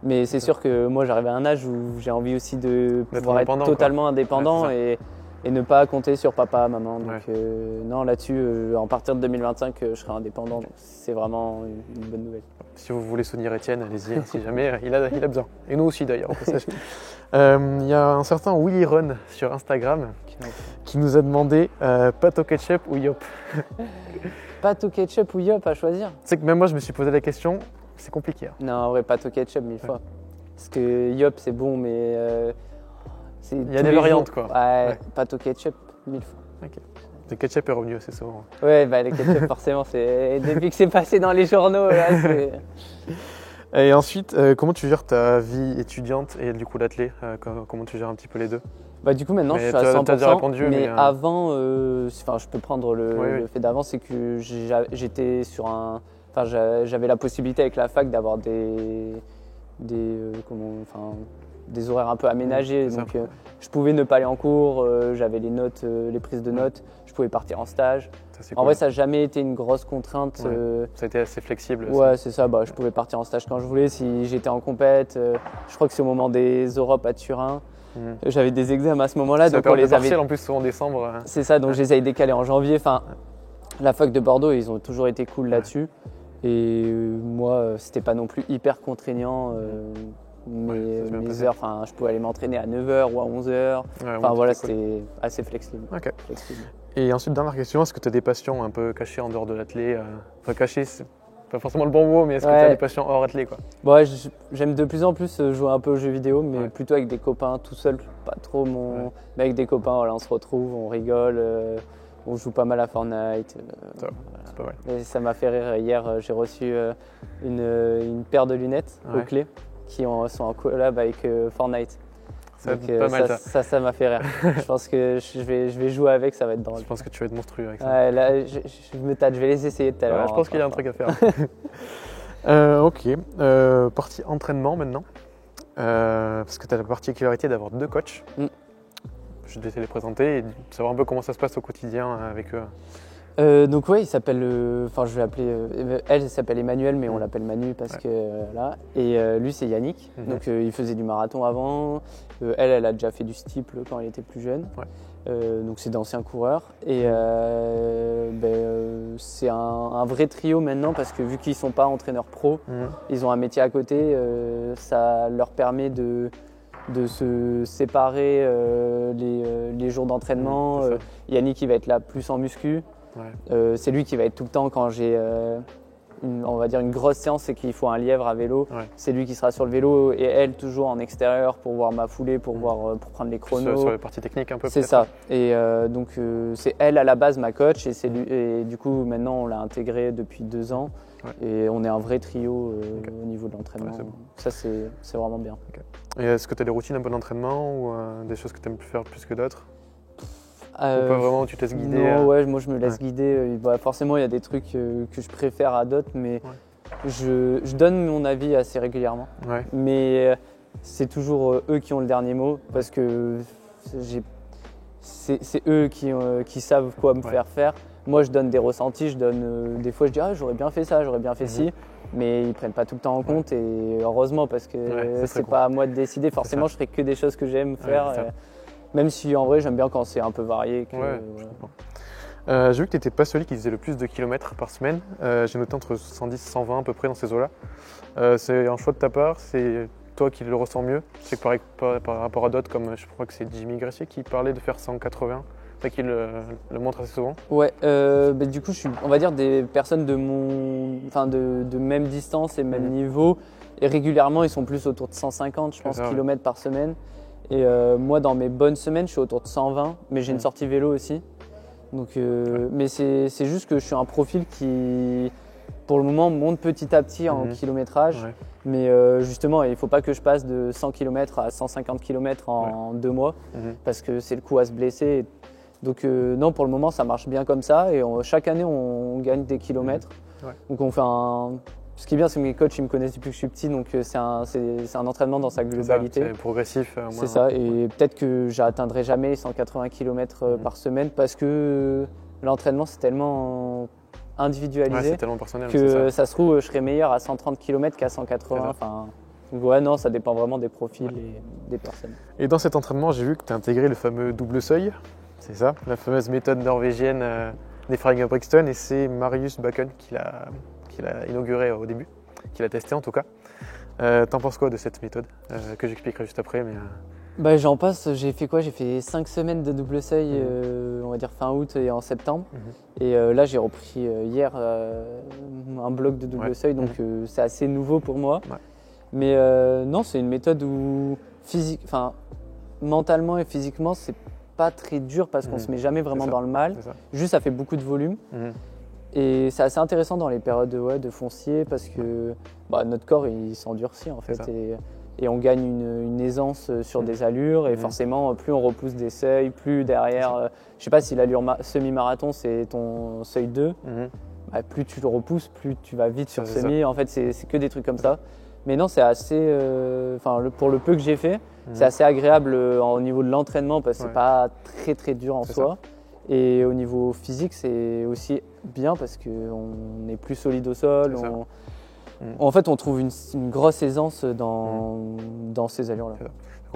Mais c'est sûr que moi, j'arrive à un âge où j'ai envie aussi de pouvoir être indépendant, totalement indépendant Ouais, et ne pas compter sur papa, maman. Donc Ouais. non, là-dessus, en partir de 2025, je serai indépendant. Donc c'est vraiment une bonne nouvelle. Si vous voulez soutenir Étienne, allez-y, si jamais il a besoin. Et nous aussi d'ailleurs, au passage. Il y a un certain Willy Run sur Instagram qui nous a demandé pâte au ketchup ou yop. Pâte au ketchup ou yop à choisir? Tu sais que même moi je me suis posé la question, c'est compliqué. Hein. Non, en vrai, pâte au ketchup 1000 fois. Parce que yop, c'est bon, mais Il y a des variantes quoi. Ouais, pâte au ketchup 1000 fois. Ok. Le ketchup est revenu assez souvent. Ouais, le ketchup, forcément, depuis que c'est passé dans les journaux, là, c'est... Et ensuite, comment tu gères ta vie étudiante et du coup l'athlète comment tu gères un petit peu les deux? Du coup, maintenant, Mais je suis à 100%, t'as déjà répondu, mais mais, avant, je peux prendre le Oui. fait d'avant, c'est que j'étais sur j'avais la possibilité avec la fac d'avoir des horaires un peu aménagés. C'est Donc, ça. je pouvais ne pas aller en cours, j'avais les notes, les prises de notes, je pouvais partir en stage. Ça, c'est En cool. vrai, ça n'a jamais été une grosse contrainte. Ouais. Ça a été assez flexible. Ouais, c'est ça. Je pouvais partir en stage quand je voulais. Si j'étais en compète, je crois que c'est au moment des Europes à Turin. J'avais des examens à ce moment-là, Ça donc on période les de partiel, avait. en plus souvent en décembre. C'est ça, donc je les avais décalés en janvier. Enfin, La fac de Bordeaux, ils ont toujours été cool là-dessus. Et moi, c'était pas non plus hyper contraignant. Mes heures, je pouvais aller m'entraîner à 9h ou à 11h. Voilà, c'était assez flexible. flexible. Et ensuite, dernière question, est-ce que tu as des passions un peu cachées en dehors de l'athlé Enfin, cachées, c'est pas forcément le bon mot, mais est-ce que tu as des passions hors athlé quoi? J'aime de plus en plus jouer un peu aux jeux vidéo, mais plutôt avec des copains, tout seul, pas trop mais avec des copains, voilà, on se retrouve, on rigole, on joue pas mal à Fortnite. C'est pas mal. Et ça m'a fait rire. Hier, j'ai reçu une paire de lunettes aux clés qui sont en collab avec Fortnite. C'est pas mal ça m'a fait rire. Je pense que je vais jouer avec, ça va être drôle. Je pense que tu vas être monstrueux avec ça. Ouais, là, je me tâte, je vais les essayer tout à l'heure. Je pense qu'il y a un truc à faire. Ok, partie entraînement maintenant. Parce que tu as la particularité d'avoir 2 coachs. Je vais te laisser les présenter et savoir un peu comment ça se passe au quotidien avec eux. Donc il s'appelle, je vais l'appeler, elle s'appelle Emmanuel, mais on l'appelle Manu parce que là. Et lui c'est Yannick. Donc il faisait du marathon avant. Elle a déjà fait du steeple quand elle était plus jeune. Donc c'est d'anciens coureurs. Et c'est un vrai trio maintenant parce que vu qu'ils sont pas entraîneurs pro, ils ont un métier à côté. Ça leur permet de se séparer les jours d'entraînement. Yannick il va être là plus en muscu. C'est lui qui va être tout le temps quand j'ai on va dire une grosse séance, c'est qu'il faut un lièvre à vélo. C'est lui qui sera sur le vélo et elle toujours en extérieur pour voir ma foulée, pour prendre les chronos. Sur les parties techniques un peu. C'est ça. Et donc c'est elle à la base ma coach et c'est lui. Et du coup maintenant on l'a intégré depuis 2 ans et on est un vrai trio au niveau de l'entraînement. Ça c'est vraiment bien. Et est-ce que tu as des routines un peu d'entraînement ou des choses que tu aimes faire plus que d'autres? Ou pas vraiment, tu te laisses guider? Non, moi je me laisse guider. Forcément, il y a des trucs que je préfère à d'autres, mais je donne mon avis assez régulièrement. Mais c'est toujours eux qui ont le dernier mot parce que c'est eux qui savent quoi me faire faire. Moi, je donne des ressentis, des fois je dis j'aurais bien fait ça, j'aurais bien fait ci. Mais ils prennent pas tout le temps en compte et heureusement parce que c'est pas à moi de décider. Forcément, je ferai que des choses que j'aime faire. Même si en vrai j'aime bien quand c'est un peu varié. J'ai vu que tu n'étais pas celui qui faisait le plus de kilomètres par semaine. J'ai noté entre 110 et 120 à peu près dans ces eaux-là. C'est un choix de ta part, c'est toi qui le ressens mieux. Je sais que par rapport à d'autres, comme je crois que c'est Jimmy Gressier qui parlait de faire 180, qui le montre assez souvent. Du coup on va dire des personnes de même distance et même niveau. Et régulièrement ils sont plus autour de 150 je pense kilomètres par semaine. Et moi, dans mes bonnes semaines, je suis autour de 120, mais j'ai une sortie vélo aussi. Donc, mais c'est juste que je suis un profil qui, pour le moment, monte petit à petit en kilométrage. Mais justement, il ne faut pas que je passe de 100 km à 150 km en 2 mois, parce que c'est le coup à se blesser. Donc non, pour le moment, ça marche bien comme ça. Et chaque année, on gagne des kilomètres. Donc on fait Ce qui est bien, c'est que mes coachs ils me connaissent depuis que je suis petit, donc c'est un entraînement dans sa globalité. C'est progressif. C'est ça, et peut-être que j'atteindrai jamais les 180 km par semaine parce que l'entraînement c'est tellement individualisé c'est tellement personnel, que ça se trouve je serai meilleur à 130 km qu'à 180. Non, ça dépend vraiment des profils et des personnes. Et dans cet entraînement, j'ai vu que tu as intégré le fameux double seuil, c'est ça, la fameuse méthode norvégienne d'Efraim Ingebrigtsen, et c'est Marius Bakken qui l'a inauguré au début, qui l'a testé en tout cas. T'en penses quoi de cette méthode que j'expliquerai juste après J'en passe, j'ai fait quoi? J'ai fait 5 semaines de double seuil, on va dire fin août et en septembre. Et là j'ai repris hier un bloc de double seuil, donc c'est assez nouveau pour moi. Mais non, c'est une méthode où mentalement et physiquement c'est pas très dur parce qu'on se met jamais vraiment dans le mal. Juste ça fait beaucoup de volume. Et c'est assez intéressant dans les périodes de foncier parce que notre corps il s'endurcit en fait et on gagne une aisance sur des allures et forcément plus on repousse des seuils, plus derrière, je sais pas si l'allure semi-marathon c'est ton seuil 2, plus tu le repousses, plus tu vas vite sur semi, en fait c'est que des trucs comme ça. Mais non, c'est assez, pour le peu que j'ai fait, c'est assez agréable au niveau de l'entraînement parce que c'est pas très très dur en soi. Et au niveau physique, c'est aussi bien parce qu'on est plus solide au sol. En fait, on trouve une grosse aisance dans ces allures-là.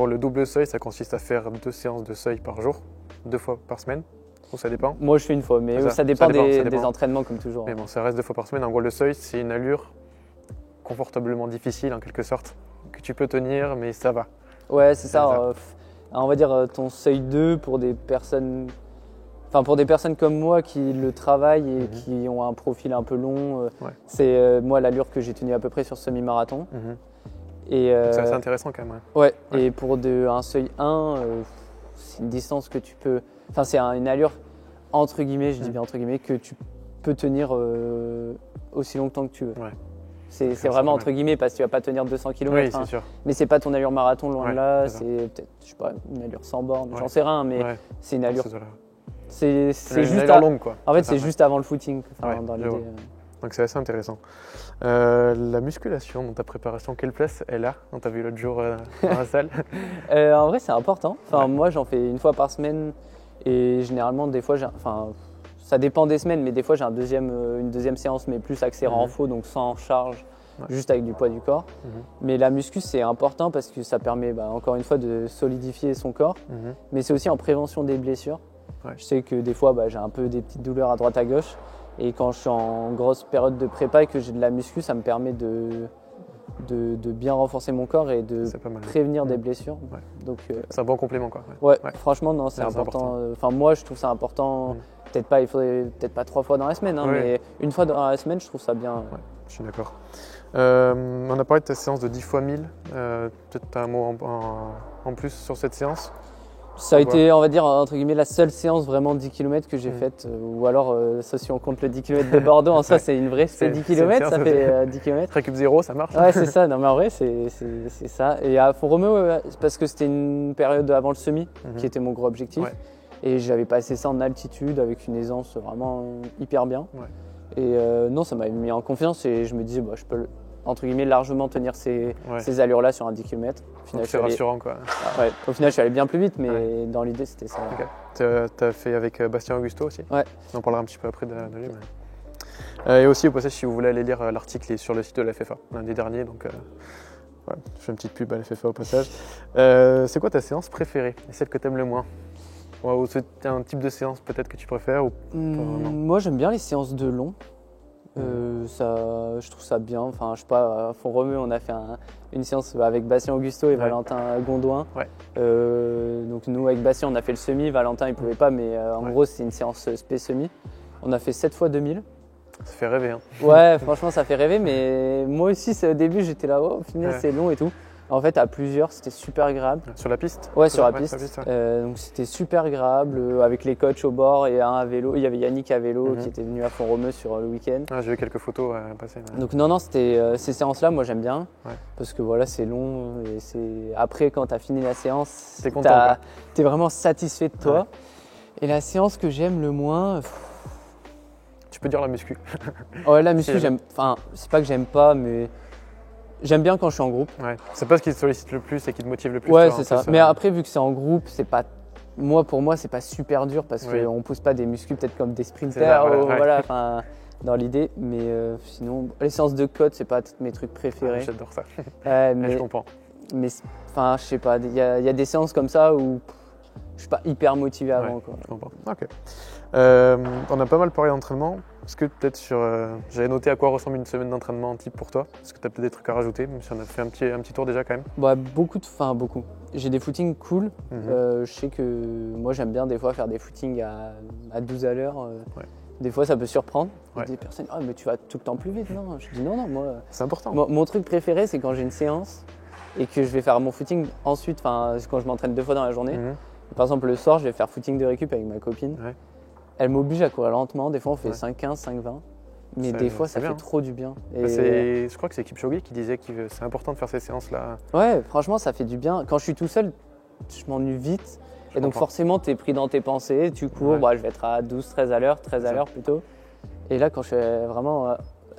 Le double seuil, ça consiste à faire 2 séances de seuil par jour, 2 fois par semaine. Ou ça dépend? Moi, je fais une fois, mais ça dépend des entraînements comme toujours. Mais bon, ça reste 2 fois par semaine. En gros, le seuil, c'est une allure confortablement difficile en quelque sorte, que tu peux tenir, mais ça va. Ouais, c'est ça. On va dire ton seuil 2 pour des personnes comme moi qui le travaillent et qui ont un profil un peu long. C'est moi l'allure que j'ai tenue à peu près sur semi-marathon. Et c'est assez intéressant quand même. Ouais. Et pour un seuil 1, c'est une distance que tu peux. Enfin, c'est une allure entre guillemets, je dis bien entre guillemets, que tu peux tenir aussi longtemps que tu veux. Ouais. C'est vraiment entre guillemets parce que tu vas pas tenir 200 km. Oui, c'est sûr. Mais c'est pas ton allure marathon loin de là. C'est peut-être, je sais pas, une allure sans borne. J'en sais rien, mais c'est une allure. C'est juste longue, quoi. En fait, c'est juste avant le footing. Dans l'idée. Donc c'est assez intéressant. La musculation dans ta préparation, quelle place elle a? On t'a vu l'autre jour dans la salle. En vrai, c'est important. Moi, j'en fais une fois par semaine et généralement, des fois, ça dépend des semaines, mais des fois, j'ai une deuxième séance, mais plus axée renfo, donc sans charge, juste avec du poids du corps. Mais la muscu, c'est important parce que ça permet, encore une fois, de solidifier son corps, mais c'est aussi en prévention des blessures. Je sais que des fois, j'ai un peu des petites douleurs à droite à gauche. Et quand je suis en grosse période de prépa et que j'ai de la muscu, ça me permet de bien renforcer mon corps et de prévenir des blessures. Donc, c'est un bon complément, quoi. Franchement, non, c'est important. Moi, je trouve ça important. Il faudrait peut-être pas 3 fois dans la semaine, mais une fois dans la semaine, je trouve ça bien. Je suis d'accord. On a parlé de ta séance de 10 fois 1000. Peut-être tu as un mot en plus sur cette séance? Ça a été, on va dire, entre guillemets, la seule séance vraiment 10 km que j'ai faite. Ou alors, ça, si on compte le 10 km de Bordeaux, en soi, c'est une vraie, c'est 10 km, ça fait 10 km. Récup 0, ça marche. Ouais, c'est ça. Non, mais en vrai, c'est ça. Et à Font-Romeu, parce que c'était une période avant le semi, qui était mon gros objectif. Et j'avais passé ça en altitude avec une aisance vraiment hyper bien. Et non, ça m'avait mis en confiance et je me disais, je peux entre guillemets largement tenir ces allures-là sur un 10 km. C'est rassurant, quoi. Au final, je suis allé bien plus vite, mais dans l'idée, c'était ça. Tu as fait avec Bastien Augusto aussi? On en parlera un petit peu après de lui. Et aussi, au passage, si vous voulez aller lire l'article, il est sur le site de la FFA, lundi dernier. Donc, je fais une petite pub à la FFA au passage. C'est quoi ta séance préférée et celle que tu aimes le moins? Ou c'est un type de séance peut-être que tu préfères ou Moi, j'aime bien les séances de long. Je trouve ça bien. Enfin, je sais pas, à Font-Romeu, on a fait une séance avec Bastien Augusto et Valentin Gondouin. Donc nous, avec Bastien, on a fait le semi. Valentin, il pouvait pas, mais en gros, c'est une séance spé semi. On a fait 7 fois 2000. Ça fait rêver, hein. Ouais, franchement, ça fait rêver, mais moi aussi, au début, j'étais là, au final, c'est long et tout. En fait, à plusieurs, c'était super agréable. Sur la piste? Ouais, sur la piste. Donc c'était super agréable avec les coachs au bord et un à vélo. Il y avait Yannick à vélo qui était venu à Font-Romeu sur le week-end. J'ai vu quelques photos passer. Donc non, c'était ces séances-là, moi j'aime bien parce que voilà, c'est long et après quand tu as fini la séance, t'es vraiment satisfait de toi. Et la séance que j'aime le moins, tu peux dire la muscu. Ouais, la muscu, j'aime. Enfin, c'est pas que j'aime pas, mais j'aime bien quand je suis en groupe. C'est pas ce qui te sollicite le plus et qui te motive le plus. Ouais, c'est ça. Mais après, vu que c'est en groupe, c'est pas. Pour moi, c'est pas super dur parce qu'on pousse pas des muscles peut-être comme des sprinters. Voilà, dans l'idée. Mais sinon, les séances de côte, c'est pas mes trucs préférés. J'adore ça. Mais je comprends. Mais je sais pas. Il y a des séances comme ça où je suis pas hyper motivé avant. Quoi. Je comprends. Ok. On a pas mal parlé d'entraînement. Est-ce que peut-être j'avais noté à quoi ressemble une semaine d'entraînement type pour toi? Est-ce que tu as peut-être des trucs à rajouter, même si on a fait un petit tour déjà quand même? Beaucoup. J'ai des footings cool. Je sais que moi j'aime bien des fois faire des footings à 12 à l'heure. Des fois ça peut surprendre. Des personnes, mais tu vas tout le temps plus vite, non? Je dis non, moi. C'est important. Mon truc préféré, c'est quand j'ai une séance et que je vais faire mon footing ensuite, quand je m'entraîne 2 fois dans la journée. Par exemple, le soir, je vais faire footing de récup avec ma copine. Elle m'oblige à courir lentement. Des fois, on fait 5-15, 5-20. Mais des fois, ça fait trop du bien. Et je crois que c'est Kipchoge qui disait que c'est important de faire ces séances-là. Ouais, franchement, ça fait du bien. Quand je suis tout seul, je m'ennuie vite. Et donc, forcément, tu es pris dans tes pensées. Tu cours. Je vais être à 12, 13 à l'heure, 13 à l'heure plutôt. Et là, quand je fais vraiment.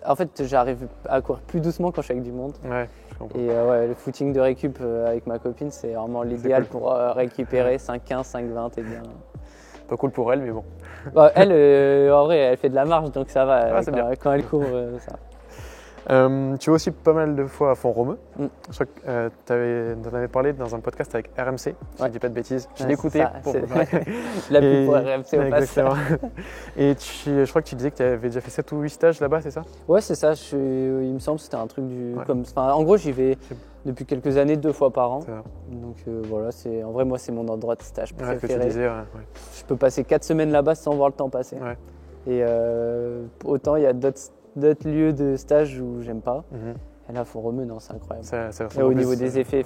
En fait, j'arrive à courir plus doucement quand je suis avec du monde. Ouais, je comprends. Et le footing de récup avec ma copine, c'est vraiment l'idéal pour récupérer 5-15, 5-20 et bien. Pas cool pour elle, mais bon. Elle, en vrai, elle fait de la marche, donc ça va. Quand elle court, ça. Tu vas aussi pas mal de fois à Font-Romeu. Mm. Je crois que tu en avais parlé dans un podcast avec RMC, si je ne dis pas de bêtises. Je l'ai écouté. La pub pour RMC au exactement. Et je crois que tu disais que tu avais déjà fait 7 ou 8 stages là-bas, c'est ça? Ouais, c'est ça. Il me semble que c'était un truc en gros, j'y vais depuis quelques années 2 fois par an. Donc voilà, en vrai, moi, c'est mon endroit de stage préféré. Que tu disais, Je peux passer 4 semaines là-bas sans voir le temps passer. Et autant il y a d'autres lieux de stage où j'aime pas. Et là, Font-Romeu, non, c'est incroyable. Et au niveau des effets,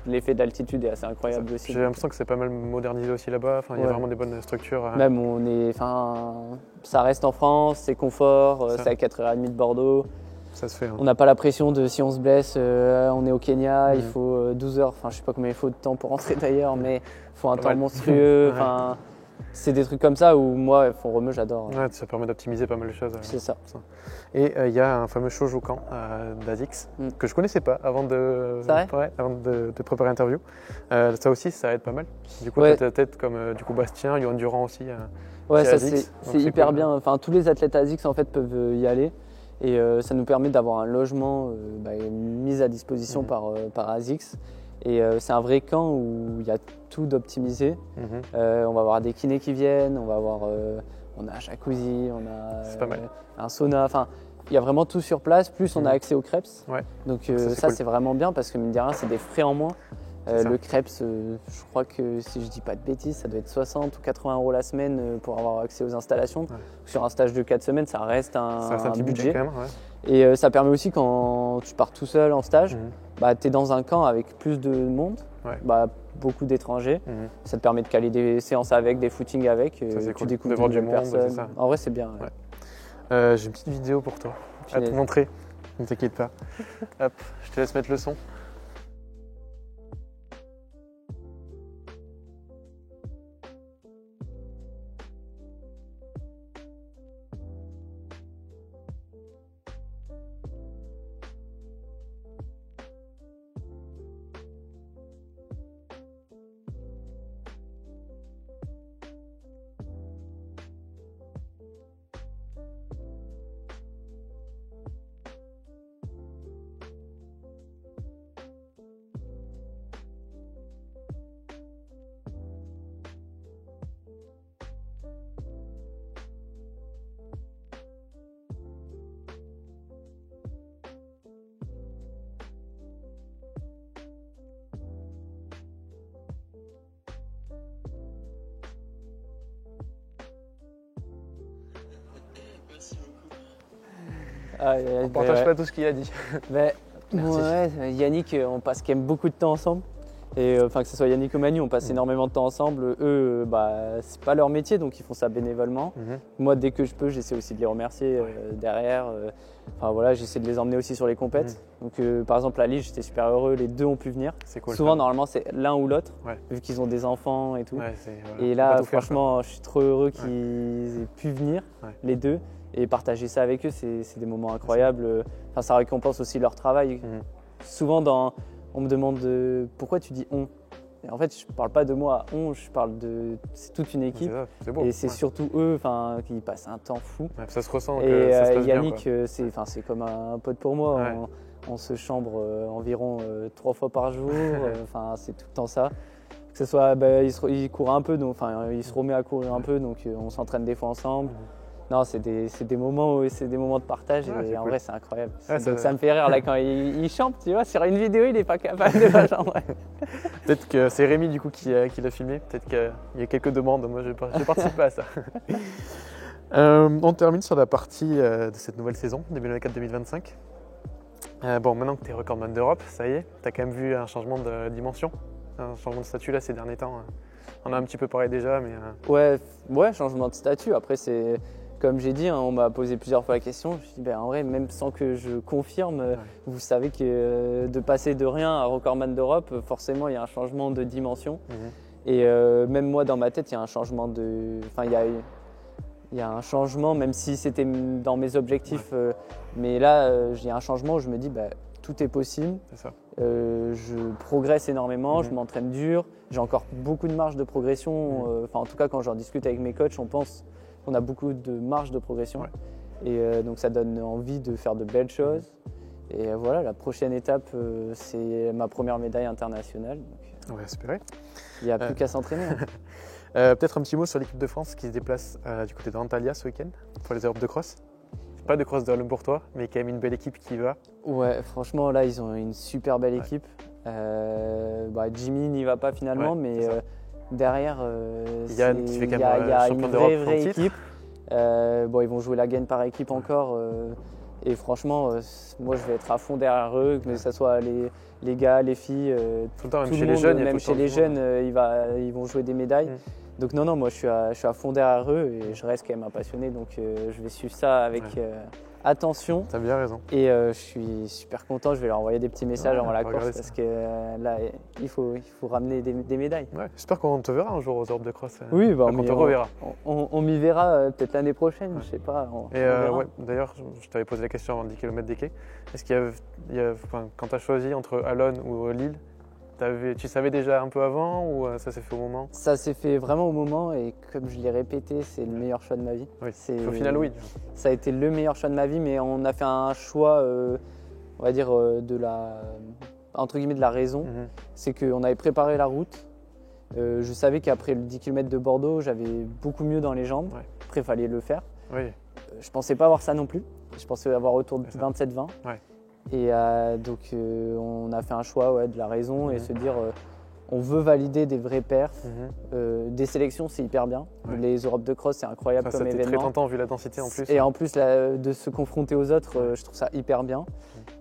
l'effet d'altitude est assez incroyable aussi. J'ai l'impression que c'est pas mal modernisé aussi là-bas. Il y a vraiment des bonnes structures. Même ça reste en France, c'est confort, c'est à 4h30 de Bordeaux. Ça se fait. On n'a pas la pression de si on se blesse, on est au Kenya, il faut 12 heures. Enfin, je sais pas combien il faut de temps pour rentrer d'ailleurs, mais il faut un temps monstrueux. C'est des trucs comme ça où moi, Font-Romeu, j'adore. Ouais, ça permet d'optimiser pas mal de choses. C'est ça. Et il y a un fameux Shojokan d'Azix que je connaissais pas avant de te préparer l'interview. Ça aussi, ça aide pas mal. Du coup, tu as peut-être comme Bastien, Yohan Durand aussi. Ouais, ça c'est hyper cool, bien. Enfin, tous les athlètes Azix en fait peuvent y aller. Et ça nous permet d'avoir un logement mis à disposition par Azix. Et c'est un vrai camp où il y a tout d'optimisé. On va avoir des kinés qui viennent, on a un jacuzzi, on a un sauna. Enfin, il y a vraiment tout sur place. Plus on a accès aux crêpes. Donc ça cool. C'est vraiment bien parce que mine de rien, c'est des frais en moins. Le crêpes, je crois que si je dis pas de bêtises, ça doit être 60 ou 80 € la semaine pour avoir accès aux installations. Sur un stage de 4 semaines, ça reste un petit budget quand même. Et ça permet aussi quand tu pars tout seul en stage, tu es dans un camp avec plus de monde, beaucoup d'étrangers. Ça te permet de caler des séances avec, des footings avec, tu découvres de nouvelles personnes. En vrai, c'est bien. J'ai une petite vidéo pour toi à te montrer, ne t'inquiète pas. Hop, je te laisse mettre le son. On ne partage pas tout ce qu'il a dit. Yannick, on passe quand même beaucoup de temps ensemble. Et que ce soit Yannick ou Manu, on passe énormément de temps ensemble. Eux, c'est pas leur métier, donc ils font ça bénévolement. Moi, dès que je peux, j'essaie aussi de les remercier derrière. J'essaie de les emmener aussi sur les compètes. Donc, par exemple, à Lille, j'étais super heureux. Les deux ont pu venir. Cool, souvent, normalement, c'est l'un ou l'autre, vu qu'ils ont des enfants et tout. Et là, franchement, je suis trop heureux qu'ils aient pu venir, les deux. Et partager ça avec eux, c'est des moments incroyables. Ça récompense aussi leur travail. Souvent, on me demande pourquoi tu dis on. Et en fait, je ne parle pas de moi à on, c'est toute une équipe. C'est beau. Et c'est surtout eux qui passent un temps fou. Ça se ressent. Et ça se passe Yannick, bien, c'est comme un pote pour moi. On se chambre environ 3 fois par jour. C'est tout le temps ça. Que ce soit, il court un peu, il se remet à courir un peu, donc on s'entraîne des fois ensemble. Non, c'est des moments de partage et en vrai c'est incroyable. Ça me fait rire là quand il chante, tu vois, sur une vidéo il n'est pas capable de pas chanter. Peut-être que c'est Rémi du coup qui l'a filmé, peut-être qu'il y a quelques demandes, moi je ne participe pas à ça. On termine sur la partie de cette nouvelle saison 2024-2025. Maintenant que tu es recordman d'Europe, ça y est, tu as quand même vu un changement de dimension, un changement de statut là ces derniers temps. On a un petit peu parlé déjà, mais… Ouais, changement de statut, après c'est… Comme j'ai dit, on m'a posé plusieurs fois la question. Je me suis dit, en vrai, même sans que je confirme, vous savez que de passer de rien à recordman d'Europe, forcément, il y a un changement de dimension. Et même moi, dans ma tête, il y a un changement de… il y a un changement, même si c'était dans mes objectifs. Mais là, il y a un changement où je me dis, tout est possible. C'est ça. Je progresse énormément, je m'entraîne dur. J'ai encore beaucoup de marge de progression. En tout cas, quand j'en discute avec mes coachs, on pense… On a beaucoup de marge de progression. Et donc ça donne envie de faire de belles choses. Et voilà, la prochaine étape, c'est ma première médaille internationale. On va espérer. Il n'y a plus qu'à s'entraîner. Hein. Peut-être un petit mot sur l'équipe de France qui se déplace du côté d'Antalya ce week-end pour les Europes de cross. Pas de cross de Hollande pour toi, mais quand même une belle équipe qui y va. Ouais, franchement, là, ils ont une super belle équipe. Jimmy n'y va pas finalement, mais derrière, Yann qui fait quand même il y a champion une d'Europe vraie équipe. Ils vont jouer la gagne par équipe encore. Et franchement, moi, je vais être à fond derrière eux, que ce soit les gars, les filles, tout le temps, même tout chez le les monde, jeunes. même chez les jeunes, ils vont jouer des médailles. Donc non, moi je suis à fond derrière eux et je reste quand même un passionné, donc je vais suivre ça avec attention. T'as bien raison. Et je suis super content, je vais leur envoyer des petits messages avant la course parce que là, il faut ramener des médailles. Ouais, j'espère qu'on te verra un jour aux Europes de cross. Oui, on te reverra. On m'y verra peut-être l'année prochaine, je sais pas. D'ailleurs, je t'avais posé la question avant 10 km des quais. Est-ce quand tu as choisi entre Alon ou Lille, tu savais déjà un peu avant ou ça s'est fait au moment? Ça s'est fait vraiment au moment et comme je l'ai répété, c'est le meilleur choix de ma vie. Oui, au final, oui. Ça a été le meilleur choix de ma vie, mais on a fait un choix, on va dire, entre guillemets, de la raison. C'est qu'on avait préparé la route. Je savais qu'après le 10 km de Bordeaux, j'avais beaucoup mieux dans les jambes. Après, il fallait le faire. Oui. Je ne pensais pas avoir ça non plus. Je pensais avoir autour de 27-20. Ouais. Et donc, on a fait un choix de la raison et se dire on veut valider des vrais perfs. Des sélections, c'est hyper bien. Les Europes de cross, c'est incroyable comme événement. C'était très tentant vu la densité en plus. Et en plus, de se confronter aux autres, je trouve ça hyper bien.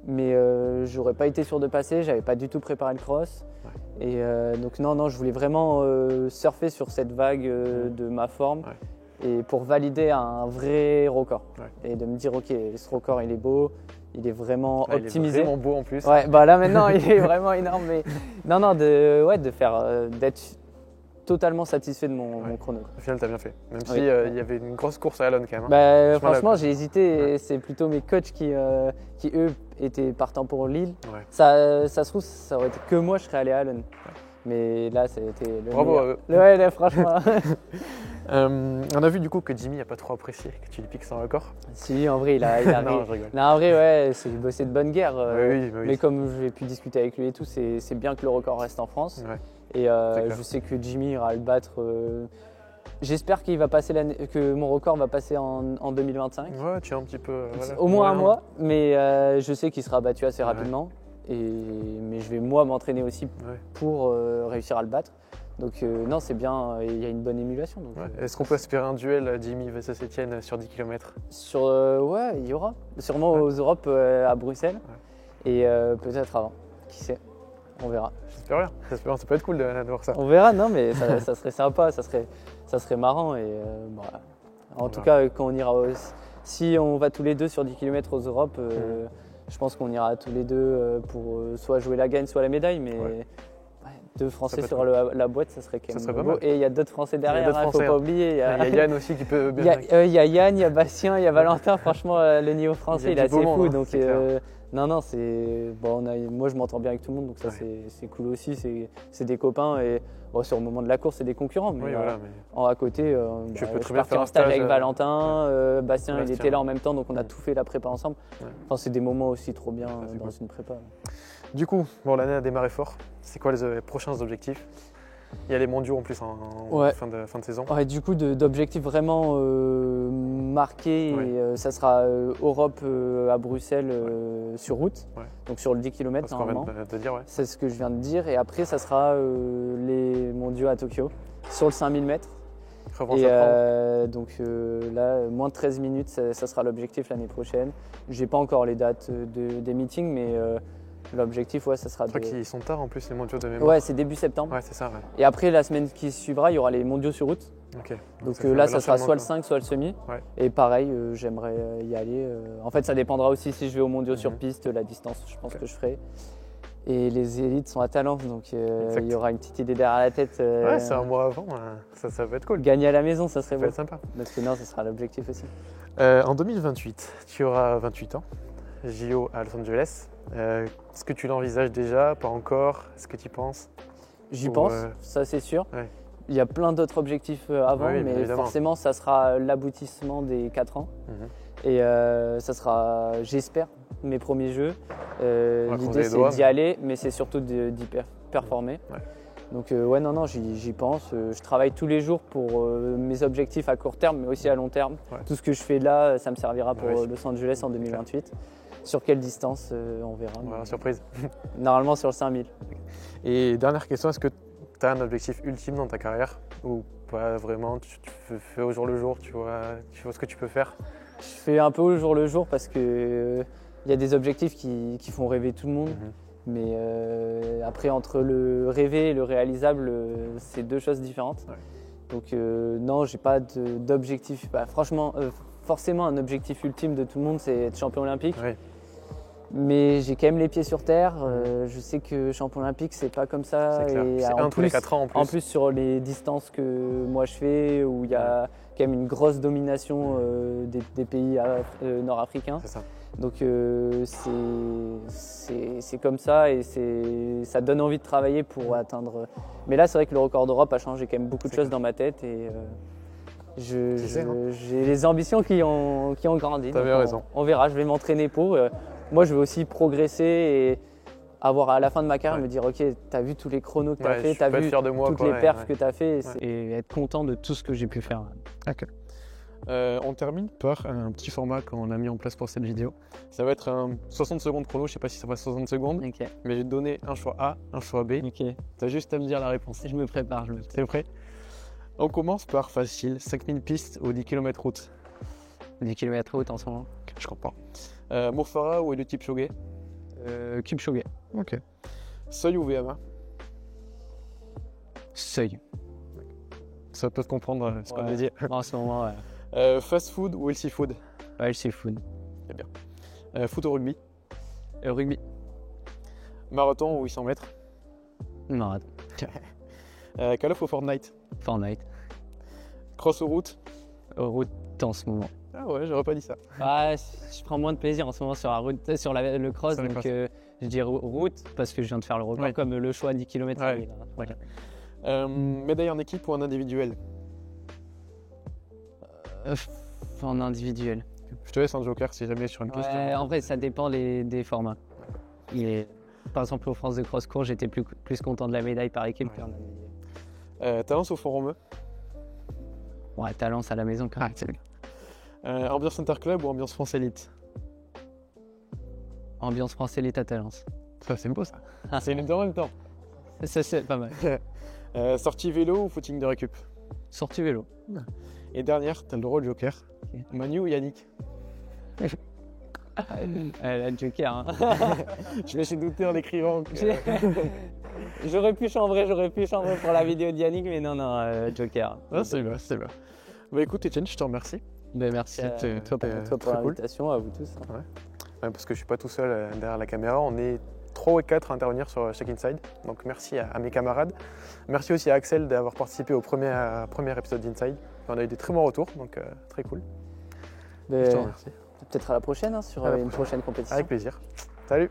Mais j'aurais pas été sûr de passer, j'avais pas du tout préparé le cross. Et donc non, je voulais vraiment surfer sur cette vague de ma forme. Et pour valider un vrai record. Et de me dire, ok, ce record, il est beau. Il est vraiment optimisé. Il est vraiment beau en plus. Ouais, là maintenant il est vraiment énorme. Mais d'être totalement satisfait de mon chrono. Au final, tu as bien fait. Même si il y avait une grosse course à Alon quand même. Franchement, j'ai hésité. Et c'est plutôt mes coachs qui eux étaient partants pour Lille. Ça se trouve, ça aurait été que moi, je serais allé à Alon. Mais là, c'était le bravo à eux. Ouais, franchement. On a vu du coup que Jimmy n'a pas trop apprécié que tu lui piques son record. Si, en vrai, il a non, je rigole. Non, en vrai, c'est bossé de bonne guerre. Oui. Mais comme j'ai pu discuter avec lui et tout, c'est bien que le record reste en France. Et je sais que Jimmy ira le battre. J'espère qu'il va passer que mon record va passer en 2025. Ouais, tu es un petit peu. Au moins un mois, mais je sais qu'il sera battu assez rapidement. Mais je vais moi m'entraîner aussi pour réussir à le battre. Donc non, c'est bien, il y a une bonne émulation. Est-ce qu'on peut espérer un duel Jimmy vs Etienne sur 10 km? Ouais, il y aura. Sûrement aux Europes à Bruxelles. Et peut-être avant. Qui sait? On verra. J'espère bien. Ça peut être cool de voir ça. On verra, non, mais ça serait sympa, ça serait marrant. Et en tout cas, quand on ira si on va tous les deux sur 10 km aux Europes, je pense qu'on ira tous les deux pour soit jouer la gagne, soit la médaille. Mais deux Français sur la boîte, ça serait quand même beau. Et il y a d'autres Français derrière, il ne faut pas oublier. Il y a Yann aussi qui peut bien. Il y a Yann, il y a Bastien, il y a Valentin. Franchement, le niveau français, il est assez fou. Donc, non, c'est bon. Moi, je m'entends bien avec tout le monde, donc ça, c'est cool aussi. C'est des copains et sur le moment de la course, c'est des concurrents. Mais, à côté, je peux très bien faire un stage avec Valentin. Bastien, il était là en même temps, donc on a tout fait la prépa ensemble. Enfin, c'est des moments aussi trop bien dans une prépa. Du coup, l'année a démarré fort. C'est quoi les prochains objectifs? Il y a les mondiaux en plus en fin de saison. Ouais, du coup, d'objectifs vraiment marqués, et, ça sera Europe à Bruxelles sur route, donc sur le 10 km normalement. C'est ce que je viens de dire. Et après, ça sera les mondiaux à Tokyo sur le 5000 mètres. Et donc là, moins de 13 minutes, ça sera l'objectif l'année prochaine. J'ai pas encore les dates des meetings, mais l'objectif, ça sera. Je crois qu'ils sont tard en plus les mondiaux de mémoire. Ouais, c'est début septembre. Ouais, c'est ça. Et après, la semaine qui suivra, il y aura les mondiaux sur route. Donc là, ça sera soit le 5, soit le semi. Et pareil, j'aimerais y aller. En fait, ça dépendra aussi si je vais aux mondiaux sur piste, la distance, je pense que je ferai. Et les élites sont à Talence, donc il y aura une petite idée derrière la tête. C'est un mois avant, ça va être cool. Gagner à la maison, ça serait beau. Ça va être sympa. Donc non, ça sera l'objectif aussi. En 2028, tu auras 28 ans, JO à Los Angeles. Est-ce que tu l'envisages déjà? Pas encore? Est-ce que tu y penses? J'y pense, ça c'est sûr. Il y a plein d'autres objectifs avant, mais évidemment. Forcément, ça sera l'aboutissement des 4 ans. Et ça sera, j'espère, mes premiers jeux. L'idée c'est d'y aller, mais c'est surtout d'y performer. Ouais. Donc non, j'y pense. Je travaille tous les jours pour mes objectifs à court terme, mais aussi à long terme. Ouais. Tout ce que je fais là, ça me servira pour Los Angeles en 2028. Sur quelle distance, on verra. Voilà, surprise. Normalement sur le 5000. Et dernière question, est-ce que tu as un objectif ultime dans ta carrière ou pas vraiment? Tu fais au jour le jour, tu vois ce que tu peux faire? Je fais un peu au jour le jour parce que y a des objectifs qui font rêver tout le monde. Mais après, entre le rêver et le réalisable, c'est deux choses différentes. Ouais. Donc non, j'ai pas d'objectif. Franchement, forcément, un objectif ultime de tout le monde, c'est être champion olympique. Oui. Mais j'ai quand même les pieds sur terre. Je sais que champion olympique, c'est pas comme ça. C'est un tous les 4 ans en plus. En plus, sur les distances que moi je fais, où il y a quand même une grosse domination des pays nord-africains. C'est ça. Donc c'est comme ça et ça donne envie de travailler pour atteindre. Mais là, c'est vrai que le record d'Europe a changé quand même beaucoup de choses dans ma tête et j'ai les ambitions qui ont grandi. T'avais raison. On verra, je vais m'entraîner pour. Moi, je veux aussi progresser et avoir à la fin de ma carrière me dire ok, t'as vu tous les chronos que t'as fait, t'as vu toutes les perfs que t'as fait et être content de tout ce que j'ai pu faire. Okay. On termine par un petit format qu'on a mis en place pour cette vidéo. Ça va être un 60 secondes chrono, je sais pas si ça va 60 secondes, mais je vais te donner un choix A, un choix B. Tu as juste à me dire la réponse. Je me prépare. T'es prêt? On commence par facile, 5000 pistes ou 10 km route. 10 km route en ce moment. Je comprends. Mo Farah ou Eliud Kipchoge? Kipchoge. Ok. Seuil ou VMA? Seuil. Ça peut te comprendre ce qu'on a dit. En ce moment, fast food ou healthy food? Healthy food. C'est bien. Foot ou rugby? Rugby. Marathon ou 800 mètres? Marathon. Call of ou Fortnite? Fortnite. Cross ou route? Route en ce moment. Ah ouais, j'aurais pas dit ça. Je prends moins de plaisir en ce moment sur la route, sur le cross, donc je dis route parce que je viens de faire le record comme le choix à 10 km. Médaille en équipe ou en individuel? En individuel. Je te laisse un joker si jamais sur une question. En vrai, ça dépend des formats. Par exemple, aux France de cross court, j'étais plus content de la médaille par équipe qu'en individuel. Talence au forum? Ouais, Talence à la maison quand même. C'est bien. Ambiance Interclub ou ambiance France Élite? Ambiance France Élite à Talence. Ça, c'est beau ça. C'est les deux en même temps. Ça, c'est pas mal. Sortie vélo ou footing de récup? Sortie vélo. Et dernière, t'as le droit au joker. Manu ou Yannick? Le joker. Hein. Je me suis douté en l'écrivant. J'aurais pu chambrer pour la vidéo de Yannick, mais non, joker. Ah, c'est bien. Bah écoute, Etienne, je te remercie. Merci à toi pour l'invitation, à vous tous. Ouais, parce que je suis pas tout seul derrière la caméra, on est 3 ou 4 à intervenir sur chaque Inside. Donc merci à mes camarades. Merci aussi à Axel d'avoir participé au premier épisode d'Inside. On a eu des très bons retours, donc très cool. Je te remercie. Peut-être à la prochaine sur une prochaine compétition. Avec plaisir. Salut!